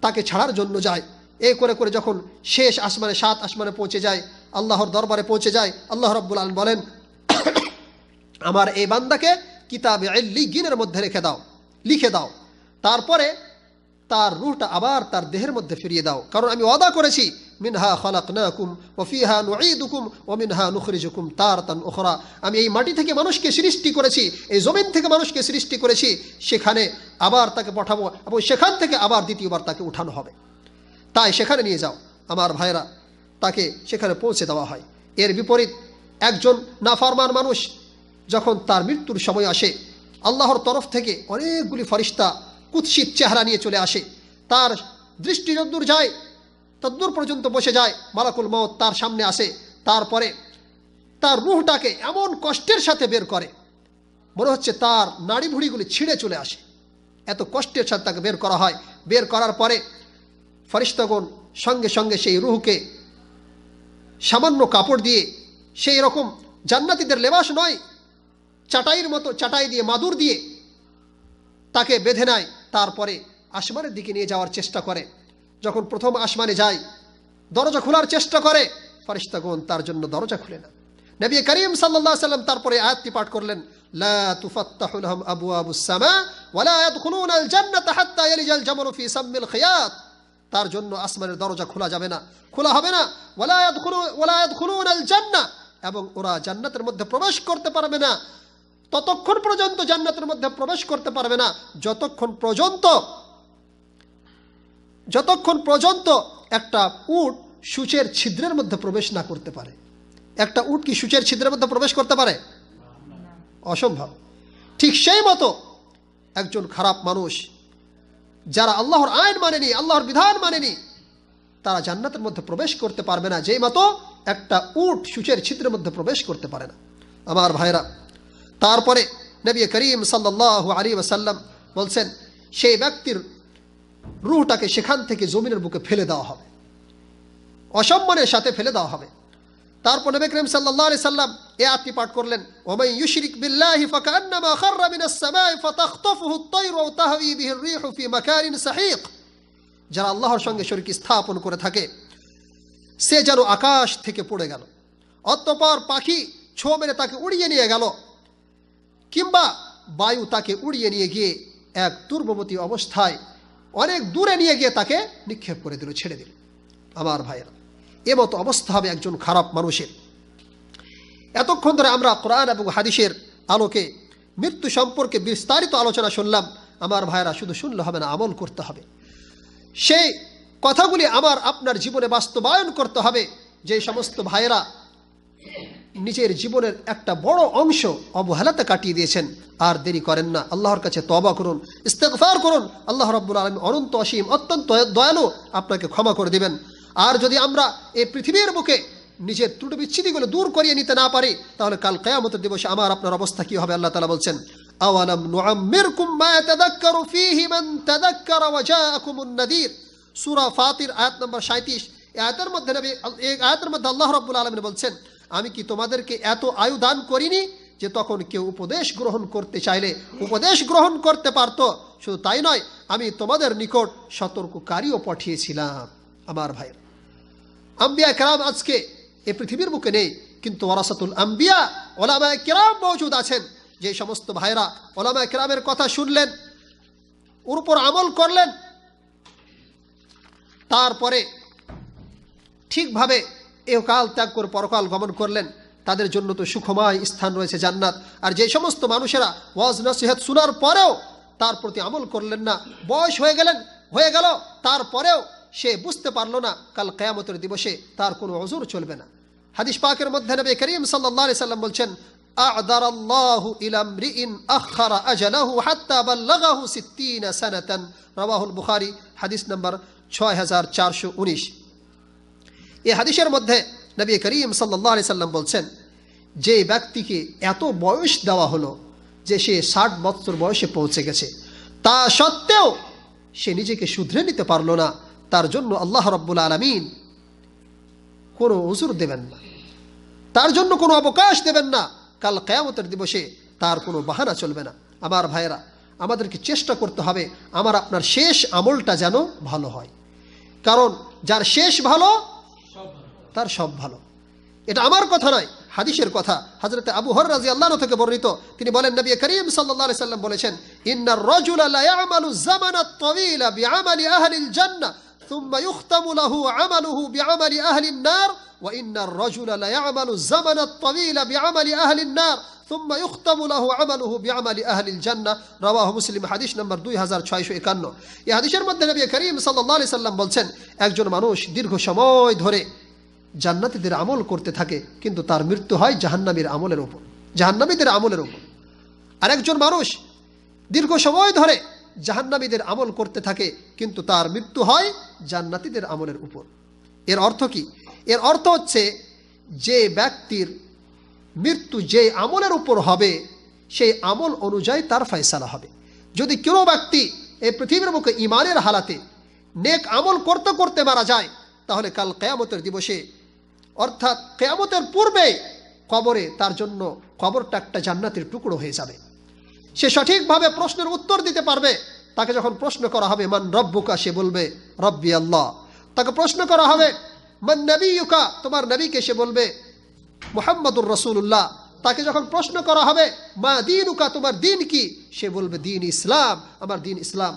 তাকে ছাড়ার জন্য যায়। এই করে করে যখন শেষ আসমানে, 7 আসমানে পৌঁছে যায়, আল্লাহর দরবারে পৌঁছে যায়, আল্লাহ রাব্বুল আলামিন বলেন আমার এই বান্দাকে কিতাবে ইল্লিয়িনের মধ্যে লিখে দাও। তারপরে তার রূহটা আবার তার দেহের মধ্যে ফিরিয়ে দাও, কারণ আমি ওয়াদা করেছি মিনহা খালাকনাকুম ওয়া ফিহা নুঈদুকুম ওয়া মিনহা নুখরিজুকুম তারাতান উখরা। আমি এই মাটি থেকে মানুষকে সৃষ্টি করেছি, এই জমিন থেকে মানুষকে সৃষ্টি করেছি, সেখানে আবার তাকে পাঠাবো এবং সেখান থেকে আবার দ্বিতীয়বার তাকে উঠানো হবে। তাই সেখানে নিয়ে যাও। আমার ভাইরা, তাকে সেখানে পৌঁছে দেওয়া হয়। এর বিপরীত একজন নাফরমান মানুষ যখন তার মৃত্যুর সময় আসে, আল্লাহর তরফ থেকে অনেকগুলি ফেরেশতা কুৎসিত চেহারা নিয়ে চলে আসে। তার দৃষ্টি যদ্দূর যায় তদ্দূর পর্যন্ত বসে যায়, মালাকুল মউত তার সামনে আসে। তারপরে তার রূহটাকে এমন কষ্টের সাথে বের করে, মনে হচ্ছে তার নাড়ি ভুড়িগুলি ছিঁড়ে চলে আসে, এত কষ্টের সাথে তাকে বের করা হয়। বের করার পরে ফেরেশতাগণ সঙ্গে সঙ্গে সেই রূহকে সামান্য কাপড় দিয়ে, সেই রকম জান্নাতীদের লেবাস নয়, চাটাইয়ের মতো চাটাই দিয়ে, মাদুর দিয়ে তাকে বেঁধে নেয়। তারপরে আসমানের দিকে নিয়ে যাওয়ার চেষ্টা করে। যখন প্রথম আসমানে যায়, দরজা খোলার চেষ্টা করে, ফেরেশতাগণ তার জন্য দরজা খুলে না। নবী করিম সাল্লাল্লাহু আলাইহি সাল্লাম তারপরে আয়াতটি পাঠ করলেন, লা তুফাত্তাহু লাহুম আবওয়াবুস সামা ওয়া লা ইয়াদখুলুনাল জান্নাতা হাত্তা ইয়ালিজাল জামালু ফি সাম্মিল খিয়াত। তার জন্য আসমানের দরজা খোলা যাবে না, খোলা হবে না। ওয়া লা ইয়াদখুলুনাল জান্নাহ, এবং ওরা জান্নাতের মধ্যে প্রবেশ করতে পারবে না, ততক্ষণ পর্যন্ত জান্নাতের মধ্যে প্রবেশ করতে পারবে না যতক্ষণ পর্যন্ত একটা উট সূচের ছিদ্রের মধ্যে প্রবেশ না করতে পারে। একটা উট কি সূচের ছিদ্রের মধ্যে প্রবেশ করতে পারে? অসম্ভব। ঠিক সেই মতো একজন খারাপ মানুষ, যারা আল্লাহর আইন মানেনি, আল্লাহর বিধান মানেনি, তারা জান্নাতের মধ্যে প্রবেশ করতে পারবে না, যেই মতো একটা উট সূচের ছিদ্রের মধ্যে প্রবেশ করতে পারে না। আমার ভাইরা, তারপরে নবী করিম সাল্লাল্লাহু আলাইহি ওয়াসাল্লাম বলছেন সেই ব্যক্তির রূহটাকে সেখান থেকে জমিনের বুকে ফেলে দেওয়া হবে, অসম্মানের সাথে ফেলে দেওয়া হবে। তারপর নবী করিম সাল্লাল্লাহু আলাইহি সাল্লাম এই আয়াতটি পাঠ করলেন, ওয়া মান ইউশরিক বিল্লাহি ফাকান্নামা খাররা মিনাস সামাই ফাতাখতাফুহু আত-তায়রু ওয়া তাহওয়ি বিহি আর-রিহু ফি মাকানিন সাহিক। যারা আল্লাহর সঙ্গে শরীক স্থাপন করে থাকে সে যেন আকাশ থেকে পড়ে গেল, অতঃপর পাখি ছো মেরে তাকে উড়িয়ে নিয়ে গেল, কিংবা বায়ু তাকে উড়িয়ে নিয়ে গিয়ে এক দুর্ববতী অবস্থায় অনেক দূরে নিয়ে গিয়ে তাকে নিক্ষেপ করে দিল, ছেড়ে দিল। আমার ভাইয়েরা, এমতো অবস্থা হবে একজন খারাপ মানুষের। এতক্ষণ ধরে আমরা কোরআন এবং হাদিসের আলোকে মৃত্যু সম্পর্কে বিস্তারিত আলোচনা শুনলাম। আমার ভাইয়েরা, শুধু শুনলে হবে না, আমল করতে হবে। সেই কথাগুলি আমার আপনার জীবনে বাস্তবায়ন করতে হবে। যে সমস্ত ভাইয়েরা নিজের জীবনের একটা বড় অংশ অবহেলাতে কাটিয়ে দিয়েছেন, আর দেরি করেন না, আল্লাহর কাছে তওবা করুন, ইস্তেগফার করুন। আল্লাহ রাব্বুল আলামিন অনন্ত অসীম অত্যন্ত দয়ালু, আপনাকে ক্ষমা করে দিবেন। আর যদি আমরা এই পৃথিবীর বুকে নিজের ত্রুটি বিচ্ছিতিগুলো দূর করিয়ে নিতে না পারি, তাহলে কাল কিয়ামতের দিবসে আমার আপনার অবস্থা কি হবে? আল্লাহ তাআলা বলছেন, আওয়ালাম নুআম্মিরকুম মা ইয়াতাযাক্কারু ফীহি মান তাযাক্কারা ওয়া জাআকুমুন নাযীর। সূরা ফাতির আয়াত নম্বর 37। এই আয়াতের মধ্যে আল্লাহ রাব্বুল আলামিন বলছেন, আমি কি তোমাদেরকে এত আয়ু দান করিনি যে তখন কেউ উপদেশ গ্রহণ করতে চাইলে উপদেশ গ্রহণ করতে পারত? শুধু তাই নয়, আমি তোমাদের নিকট সতর্ককারীও পাঠিয়েছিলাম। আমার ভাই, আম্বিয়া কেরাম আজকে এই পৃথিবীর বুকে নেই, কিন্তু ওয়ারাসাতুল আম্বিয়া ওলামায়ে কেরাম মওজুদ আছেন। যে সমস্ত ভাইরা ওলামায়ে কেরামের কথা শুনলেন, ওর উপর আমল করলেন, তারপরে ঠিকভাবে এহকাল ত্যাগ করে পরকাল গমন করলেন, তাদের জন্য তো সুখময় স্থান রয়েছে জান্নাত। আর যে সমস্ত মানুষেরা ওয়াজ নসিহত শোনার পরেও তার প্রতি আমল করলেন না, বয়স হয়ে গেল, তারপরেও সে বুঝতে পারলো না, কাল কিয়ামতের দিবসে তার কোনো ওযর চলবে না। হাদিস পাকের মধ্যে নবী করিম সাল্লাল্লাহু আলাইহি সাল্লাম বলছেন, আ'দারাল্লাহু ইলা ইমরিইন আখারা আজালাহু হাত্তা বাল্লাগাহু 60 সানাতান। রাওয়াহুল বুখারী, হাদিস নাম্বার 6419। এই হাদিসের মধ্যে নবী করিম সাল্লাল্লাহু আলাইহি সাল্লাম বলছেন, যে ব্যক্তিকে এত বয়স দেওয়া হলো যে সে 60 বছর বয়সে পৌঁছে গেছে, তা সত্ত্বেও সে নিজেকে শুধরে নিতে পারলো না, তার জন্য আল্লাহ রাব্বুল আলামিন কোনো উযর দেবেন না, তার জন্য কোনো অবকাশ দেবেন না। কাল কিয়ামতের দিবসে তার কোনো বাহানা চলবে না। আমার ভাইয়েরা, আমাদেরকে চেষ্টা করতে হবে আমার আপনার শেষ আমলটা যেন ভালো হয়, কারণ যার শেষ ভালো তার সব ভালো। এটা আমার কথা নয়, হাদিসের কথা। হযরত আবু হুরায়রা রাদিয়াল্লাহু আনহু থেকে বর্ণিত, তিনি বলেন, নবী করিম সাল্লাল্লাহু আলাইহি সাল্লাম বলেছেন, ইন্নার রাজুলা লা ইয়ামালু যামানাত তাওয়ীলা বিআমালি আহলিল জান্নাহ সুম্মা ইখতামু লাহু আমালুহু বিআমালি আহলিন নার ওয়া ইন্নার রাজুলা লা ইয়ামালু যামানাত তাওয়ীলা বিআমালি আহলিন নার সুম্মা ইখতামু লাহু আমালুহু বিআমালি আহলিল জান্নাহ। রাওয়াহু মুসলিম, হাদিস নাম্বার 2651। এই হাদিসের মধ্যে নবী করিম সাল্লাল্লাহু আলাইহি সাল্লাম বলছেন, একজন মানুষ দীর্ঘ সময় ধরে জান্নাতীদের আমল করতে থাকে, কিন্তু তার মৃত্যু হয় জাহান্নামীদের আমলের উপর। আরেকজন মানুষ দীর্ঘ সময় ধরে জাহান্নামীদের আমল করতে থাকে, কিন্তু তার মৃত্যু হয় জান্নাতীদের আমলের উপর। এর অর্থ কি? এর অর্থ হচ্ছে, যে ব্যক্তির মৃত্যু যে আমলের উপর হবে সেই আমল অনুযায়ী তার ফয়সালা হবে। যদি কোনো ব্যক্তি এই পৃথিবীর বুকে ঈমানের হালাতে নেক আমল করতে করতে মারা যায়, তাহলে কাল কিয়ামতের দিবসে, অর্থাৎ কিয়ামতের পূর্বে কবরে তার জন্য কবরটা একটা জান্নাতের টুকরো হয়ে যাবে। সে সঠিকভাবে প্রশ্নের উত্তর দিতে পারবে। তাকে যখন প্রশ্ন করা হবে মান রব্বুকা, সে বলবে রব্বি আল্লাহ। তাকে প্রশ্ন করা হবে মান নবিয়ুকা, তোমার নবীকে, সে বলবে মুহাম্মাদুর রাসূলুল্লাহ। তাকে যখন প্রশ্ন করা হবে মা দীনুকা, তোমার দিন কি, সে বলবে দিন ইসলাম, আমার দিন ইসলাম।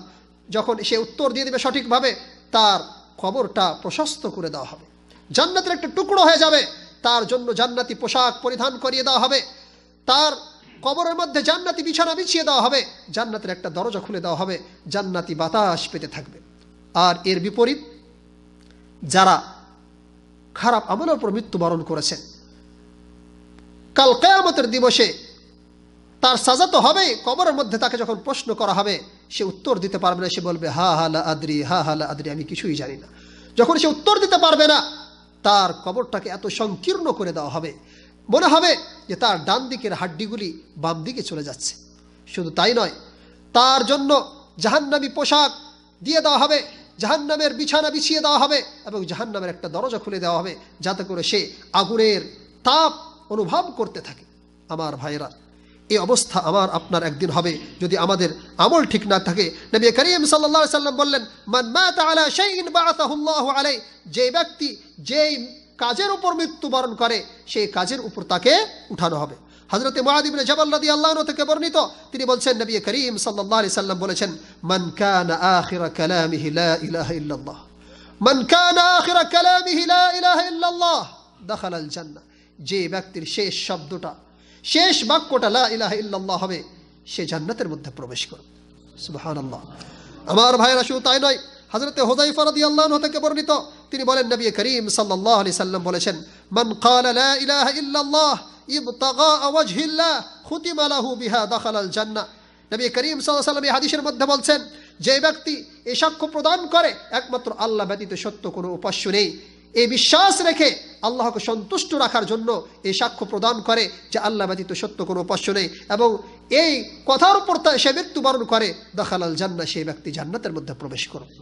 যখন সে উত্তর দিয়ে দেবে সঠিকভাবে, তার কবরটা প্রশস্ত করে দেওয়া হবে, জান্নাতের একটা টুকরো হয়ে যাবে। তার জন্য জান্নাতি পোশাক পরিধান করিয়ে দেওয়া হবে, তার কবরের মধ্যে জান্নাতি বিছানা বিছিয়ে দেওয়া হবে, জান্নাতের একটা দরজা খুলে দেওয়া হবে, জান্নাতি বাতাস পেতে থাকবে। আর এর বিপরীত যারা খারাপ আমলের উপর মৃত্যুবরণ করেছে, কাল কিয়ামতের দিবসে তার সাজা তো হবে। কবরের মধ্যে তাকে যখন প্রশ্ন করা হবে, সে উত্তর দিতে পারবে না, সে বলবে হা লা আদরি, লা আদরি, আমি কিছুই জানি না। যখন সে উত্তর দিতে পারবে না, তার কবরটাকে এত সংকীর্ণ করে দেওয়া হবে, মনে হবে যে তার ডান দিকের হাড্ডিগুলি বাম দিকে চলে যাচ্ছে। শুধু তাই নয়, তার জন্য জাহান্নামী পোশাক দিয়ে দেওয়া হবে, জাহান্নামের বিছানা বিছিয়ে দেওয়া হবে এবং জাহান্নামের একটা দরজা খুলে দেওয়া হবে যাতে করে সে আগুনের তাপ অনুভব করতে থাকে। আমার ভাইরা, এই অবস্থা আমার আপনার একদিন হবে যদি আমাদের আমল ঠিক না থাকে। নবী করিম সাল্লাল্লাহু আলাইহি সাল্লাম বললেন, মান মাতা আলা শাইইন বাআসাহুল্লাহু আলাইহি, যে ব্যক্তি যেই কাজের উপর মৃত্যুবরণ করে সেই কাজের উপর তাকে উঠানো হবে। হযরত মুআয ইবনে জাবাল রাদিয়াল্লাহু আনহু থেকে বর্ণিত, তিনি বলছেন নবী করিম সাল্লাল্লাহু আলাইহি সাল্লাম বলেছেন, মান কানা আখিরা কালামিহি লা ইলাহা ইল্লাল্লাহ, মান কানা আখিরা কালামিহি লা ইলাহা ইল্লাল্লাহ দাখালাল জান্নাহ, যে ব্যক্তির শেষ শব্দটা, শেষ বাক্যটা লা ইলাহা ইল্লাল্লাহ হবে, সে জান্নাতের মধ্যে প্রবেশ করবে। সুবহানাল্লাহ। আমার ভাইরা, শুধু তাই নয়, হযরত হুযায়ফা রাদিয়াল্লাহু আনহু থেকে বর্ণিত, তিনি বলেন নবী করিম সাল্লাল্লাহু আলাইহি সাল্লাম বলেছেন, মান ক্বালা লা ইলাহা ইল্লাল্লাহ ইবতাগা ওয়াজহিল্লাহ খুতিমা লাহু বিহা দাখালাল জান্নাহ। নবী করিম সাল্লাল্লাহু আলাইহি সাল্লাম এই হাদিসের মধ্যে বলছেন, যে ব্যক্তি এই সাক্ষ্য প্রদান করে একমাত্র আল্লাহ ব্যতীত সত্য কোনো উপাস্য নেই, এই বিশ্বাস রেখে আল্লাহকে সন্তুষ্ট রাখার জন্য এই সাক্ষ্য প্রদান করে যে আল্লাহ ব্যতীত সত্য কোনো উপাস্য নেই, এবং এই কথার উপর সে মৃত্যুবরণ করে, দাখালাল জান্নাহ, সেই ব্যক্তি জান্নাতের মধ্যে প্রবেশ করবে।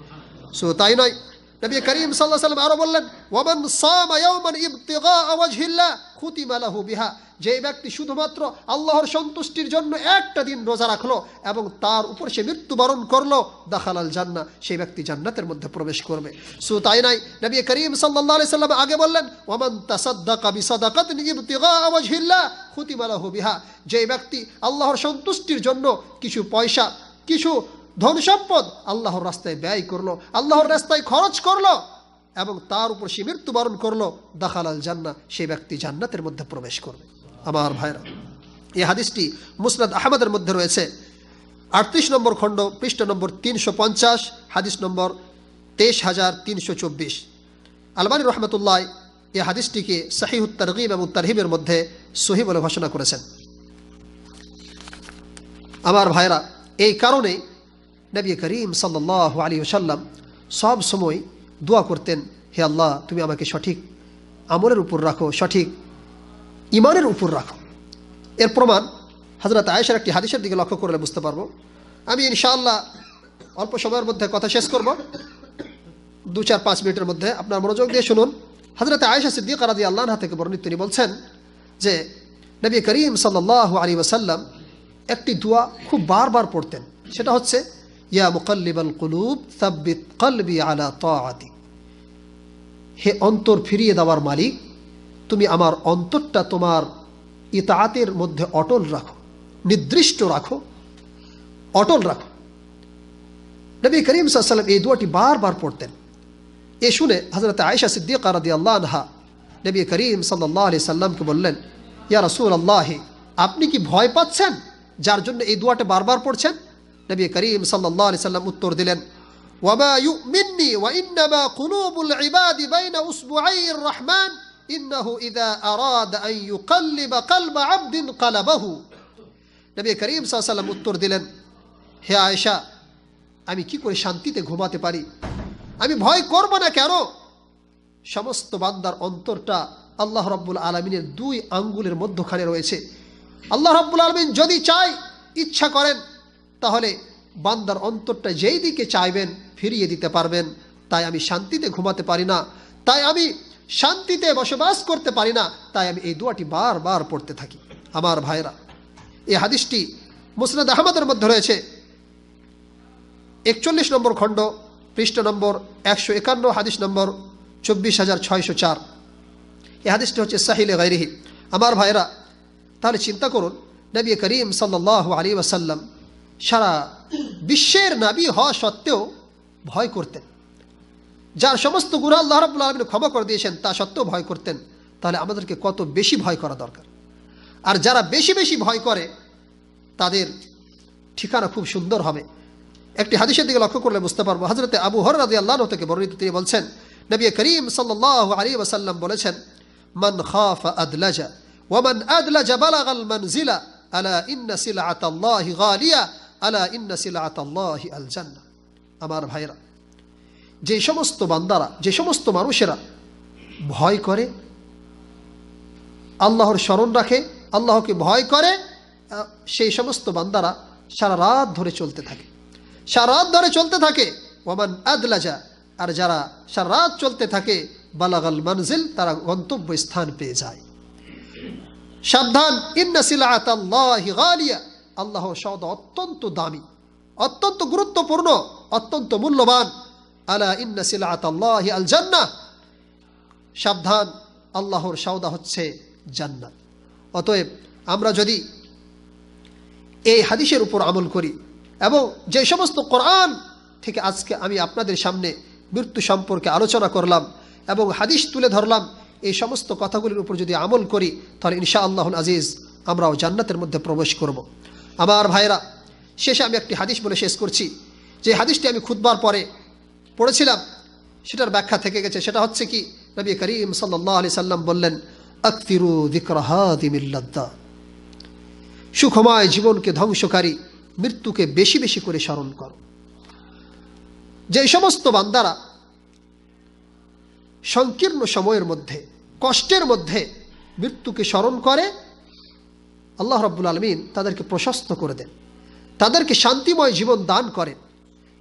শুধু তাই নয়, নবী করিম সাল্লাল্লাহু আলাইহি সাল্লাম আরো বললেন, ওয়ামান সামা ইয়াওমান ইবতিগা ওয়াজহিল্লাহ খুতিমা লাহু বিহা, যে ব্যক্তি শুধুমাত্র আল্লাহর সন্তুষ্টির জন্য একটা দিন রোজা রাখলো এবং তার উপর সে মৃত্যুবরণ করলো, দাখালাল জান্নাহ, সেই ব্যক্তি জান্নাতের মধ্যে প্রবেশ করবে। শুধু তাই নয়, নবী করিম সাল্লাল্লাহু আলাইহি সাল্লাম আগে বললেন, ওয়ামান তাসাদ্দাকা বিসাদাকাতিন ইবতিগা ওয়াজহিল্লাহ খুতিমা লাহু বিহা, যে ব্যক্তি আল্লাহর সন্তুষ্টির জন্য কিছু পয়সা, কিছু ধন সম্পদ আল্লাহর রাস্তায় ব্যয় করলো, আল্লাহর রাস্তায় খরচ করলো এবং তার উপর সে মৃত্যুবরণ করলো, দাখালাল জান্নাহ, সেই ব্যক্তি জান্নাতের মধ্যে প্রবেশ করবে। আমার ভাইরা, এই হাদিসটি মুসনাদ আহমদের মধ্যে রয়েছে, 38 নম্বর খণ্ড, পৃষ্ঠা নম্বর 350, হাদিস নম্বর 23324। আলবানী রহমতুল্লাহ এই হাদিসটিকে সহিহুত তারগীব এবং তারহিবের মধ্যে সহিহ বলে ঘোষণা করেছেন। আমার ভাইরা, এই কারণে নবী করিম সাল্লাল্লাহু আলাইহি ওয়াসাল্লাম সব সময় দোয়া করতেন, হে আল্লাহ, তুমি আমাকে সঠিক আমলের উপর রাখো, সঠিক ইমানের উপর রাখো। এর প্রমাণ হযরত আয়েশার একটি হাদিসের দিকে লক্ষ্য করলে বুঝতে পারবো। আমি ইনশাআল্লাহ অল্প সময়ের মধ্যে কথা শেষ করব, 2-4-5 মিনিটের মধ্যে। আপনার মনোযোগ দিয়ে শুনুন। হযরত আয়েশা সিদ্দিকা রাদিয়াল্লাহু আনহা থেকে বর্ণিত, তিনি বলছেন যে নবী করিম সাল্লাল্লাহু আলাইহি ওয়াসাল্লাম একটি দোয়া খুব বারবার পড়তেন, সেটা হচ্ছে, ইয়া মুকাল্লিবাল কুলুব সাব্বিত কলবি আলা তাআতি, হে অন্তর ফিরিয়ে দেওয়ার মালিক, তুমি আমার অন্তরটা তোমার ইতাআতের মধ্যে অটল রাখো, নির্দিষ্ট রাখো, অটল রাখো। নবী করিম সাল্লাল্লাহু আলাইহি ওয়াসাল্লাম এই দোয়াটি বারবার পড়তেন। এ শুনে হযরত আয়েশা সিদ্দিকা রাদিয়াল্লাহু আনহা নবী করিম সাল্লাল্লাহু আলাইহি সাল্লামকে বললেন, ইয়া রাসূলুল্লাহ, আপনি কি ভয় পাচ্ছেন যার জন্য এই দোয়াটা বারবার পড়ছেন? নবী করিম সাল্লাল্লাহু আলাইহি সাল্লাম উত্তর দিলেন, ওয়ামা ইউমিন্নি ওয়া ইন্নামা কুলুবুল ইবাদি বাইনা উসবুআইর রহমান ইন্নাহু ইযা আরাদা আন ইউকাল্লিবা কলবা আবদিন কালাবাহু। নবী করিম সাল্লাল্লাহু আলাইহি সাল্লাম উত্তর দিলেন, হে আয়েশা, আমি কি করে শান্তিতে ঘুমাতে পারি? আমি ভয় করব না কেন? সমস্ত বান্দার অন্তরটা আল্লাহ রাব্বুল আলামিনের 2 আঙ্গুলের মধ্যখানে রয়েছে। আল্লাহ রাব্বুল আলামিন যদি ইচ্ছা করেন, তাহলে বান্দার অন্তরটা যেই দিকে চাইবেন ফিরিয়ে দিতে পারবেন। তাই আমি শান্তিতে ঘুমাতে পারি না, তাই আমি শান্তিতে বসবাস করতে পারি না, তাই আমি এই দোয়াটি বারবার পড়তে থাকি। আমার ভাইরা, এই হাদিসটি মুসনাদ আহমদের মধ্যে রয়েছে, 41 নম্বর খণ্ড, পৃষ্ঠা নম্বর 151, হাদিস নম্বর 24604। এই হাদিসটি হচ্ছে সাহিলে গায়রিহি। আমার ভাইরা, তাহলে চিন্তা করুন, নবী করিম সাল্লাল্লাহু আলাইহি ওয়াসাল্লাম সারা বিশ্বের নবী হওয়া সত্ত্বেও ভয় করতেন। যার সমস্ত গুনাহ আল্লাহ রাব্বুল আলামিন ক্ষমা করে দিয়েছেন, তা সত্ত্বেও ভয় করতেন। তাহলে আমাদেরকে কত বেশি ভয় করা দরকার। আর যারা বেশি বেশি ভয় করে তাদের ঠিকানা খুব সুন্দর হবে। একটি হাদিসের দিকে লক্ষ্য করলে বুঝতে পারবো। হযরত আবু হুরায়রা রাদিয়াল্লাহু আনহু থেকে বর্ণিত, তিনি বলছেন, নবী করিম সাল্লাল্লাহু আলাইহি ওয়াসাল্লাম বলেছেন, মান খাফা আদলাজা ওয়া মান আদলাজা বালাগাল মানজিলা আলা ইন্না সিলআতাল্লাহি গালিয়া আলা ইন্না সিলআতাল্লাহি আল জান্নাহ। আমার ভাইরা, যে সমস্ত বান্দারা, যে সমস্ত মানুষেরা ভয় করে, আল্লাহর স্মরণ রাখে, আল্লাহকে ভয় করে, সেই সমস্ত বান্দারা সারা রাত ধরে চলতে থাকে, সারা রাত ধরে চলতে থাকে। ওয়ামান আদলাজা, আর যারা সারা রাত চলতে থাকে, বালাগাল মানজিল, তারা গন্তব্য স্থান পেয়ে যায়। সাবধান, ইন্না সিলাতাল্লাহি গালিয়া, আল্লাহর সওদা অত্যন্ত দামি, অত্যন্ত গুরুত্বপূর্ণ, অত্যন্ত মূল্যবান। আলা ইন্না সিলাতাল্লাহি আল জান্নাহ, সাবধান, আল্লাহর সওদা হচ্ছে জান্নাত। অতএব আমরা যদি এই হাদিসের উপর আমল করি এবং যে সমস্ত কোরআন থেকে আজকে আমি আপনাদের সামনে মৃত্যু সম্পর্কে আলোচনা করলাম এবং হাদিস তুলে ধরলাম, এই সমস্ত কথাগুলির উপর যদি আমল করি, তাহলে ইনশাআল্লাহুল আজিজ আমরাও জান্নাতের মধ্যে প্রবেশ করব। আমার ভাইরা, শেষে আমি একটি হাদিস বলে শেষ করছি। যে হাদিসটি আমি খুতবার পরে পড়েছিলাম, সেটার ব্যাখ্যা থেকে গেছে। সেটা হচ্ছে কি, নবী করিম সাল্লাল্লাহু আলাইহি সাল্লাম বললেন, আকতিরু যিকরা হাদিমিল লাদ্দা, সুখময় জীবনকে ধ্বংসকারী মৃত্যুকে বেশি বেশি করে স্মরণ করো। যে সমস্ত বান্দারা সংকীর্ণ সময়ের মধ্যে, কষ্টের মধ্যে মৃত্যুকে স্মরণ করে, আল্লাহ রাব্বুল আলামিন তাদেরকে প্রশস্ত করে দেন, তাদেরকে শান্তিময় জীবন দান করেন।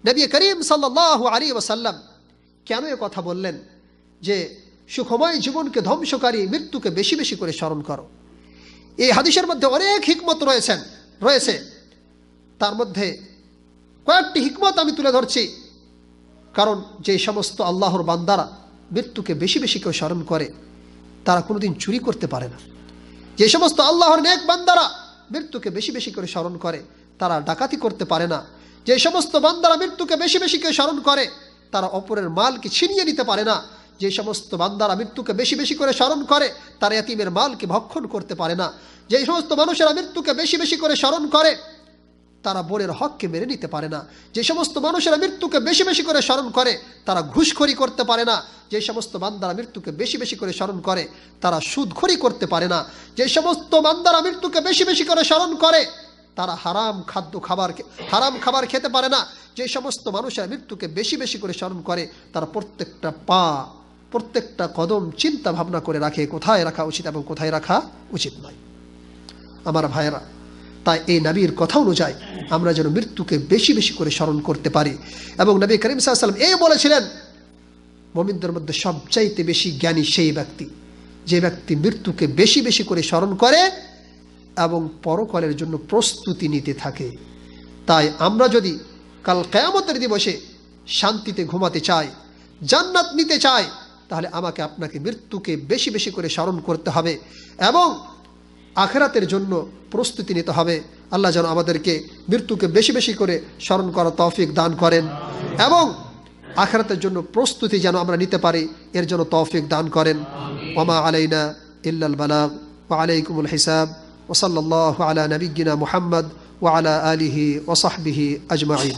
নবী করিম সাল্লাল্লাহু আলাইহি ওয়াসাল্লাম কেন এ কথা বললেন যে সুখময় জীবনকে ধ্বংসকারী মৃত্যুকে বেশি বেশি করে স্মরণ করো? এই হাদিসের মধ্যে অনেক হিকমত রয়েছে। তার মধ্যে কয়েকটি হিকমত আমি তুলে ধরছি। কারণ যে সমস্ত আল্লাহর বান্দারা মৃত্যুকে বেশি বেশি করে স্মরণ করে, তারা কোনোদিন চুরি করতে পারে না। যে সমস্ত আল্লাহর নেক বান্দারা মৃত্যুকে বেশি বেশি করে স্মরণ করে, তারা ডাকাতি করতে পারে না। যে সমস্ত বান্দারা মৃত্যুকে বেশি বেশি করে স্মরণ করে, তারা অপরের মালকে ছিনিয়ে নিতে পারে না। যে সমস্ত বান্দারা মৃত্যুকে বেশি বেশি করে স্মরণ করে, তারা ইয়াতীমের মালকে ভক্ষণ করতে পারে না। যে সমস্ত মানুষেরা মৃত্যুকে বেশি বেশি করে স্মরণ করে, তারা বোনের হককে মেনে নিতে পারে না। যে সমস্ত মানুষেরা মৃত্যুকে বেশি বেশি করে স্মরণ করে, তারা ঘুষখোরি করতে পারে না। যে সমস্ত বান্দারা মৃত্যুকে বেশি বেশি করে স্মরণ করে, তারা সুদখোরি করতে পারে না। যে সমস্ত বান্দারা মৃত্যুকে বেশি বেশি করে স্মরণ করে, তারা হারাম খাবার খেতে পারে না। যে সমস্ত মানুষেরা মৃত্যুকে বেশি বেশি করে স্মরণ করে, তারা প্রত্যেকটা পা, প্রত্যেকটা কদম চিন্তা ভাবনা করে রাখে, কোথায় রাখা উচিত এবং কোথায় রাখা উচিত নয়। আমার ভাইয়েরা, তাই এই নবীর কথা অনুযায়ী আমরা যেন মৃত্যুকে বেশি বেশি করে স্মরণ করতে পারি। এবং নবী করিম সাল্লাল্লাহু আলাইহি ওয়াসাল্লাম এই বলেছিলেন, মুমিনদের মধ্যে সবচাইতে বেশি জ্ঞানী সেই ব্যক্তি যে ব্যক্তি মৃত্যুকে বেশি বেশি করে স্মরণ করে এবং পরকালের জন্য প্রস্তুতি নিতে থাকে। তাই আমরা যদি কাল কিয়ামতের দিবসে শান্তিতে ঘুমাতে চাই, জান্নাত নিতে চাই, তাহলে আমাকে আপনাকে মৃত্যুকে বেশি বেশি করে স্মরণ করতে হবে এবং আখিরাতের জন্য প্রস্তুতি নিতে হবে। আল্লাহ যেন আমাদেরকে মৃত্যুকে বেশি বেশি করে স্মরণ করার তৌফিক দান করেন এবং আখিরাতের জন্য প্রস্তুতি যেন আমরা নিতে পারি, এর জন্য তৌফিক দান করেন। ওমা আলাইনা ইল্লাল বালাগ ওয়া আলাইকুমুল হিসাব ওয়া সাল্লাল্লাহু আলা নাবিয়্যিনা মুহাম্মদ ওয়া আলা আলিহি ওয়া সাহবিহি আজমাইন।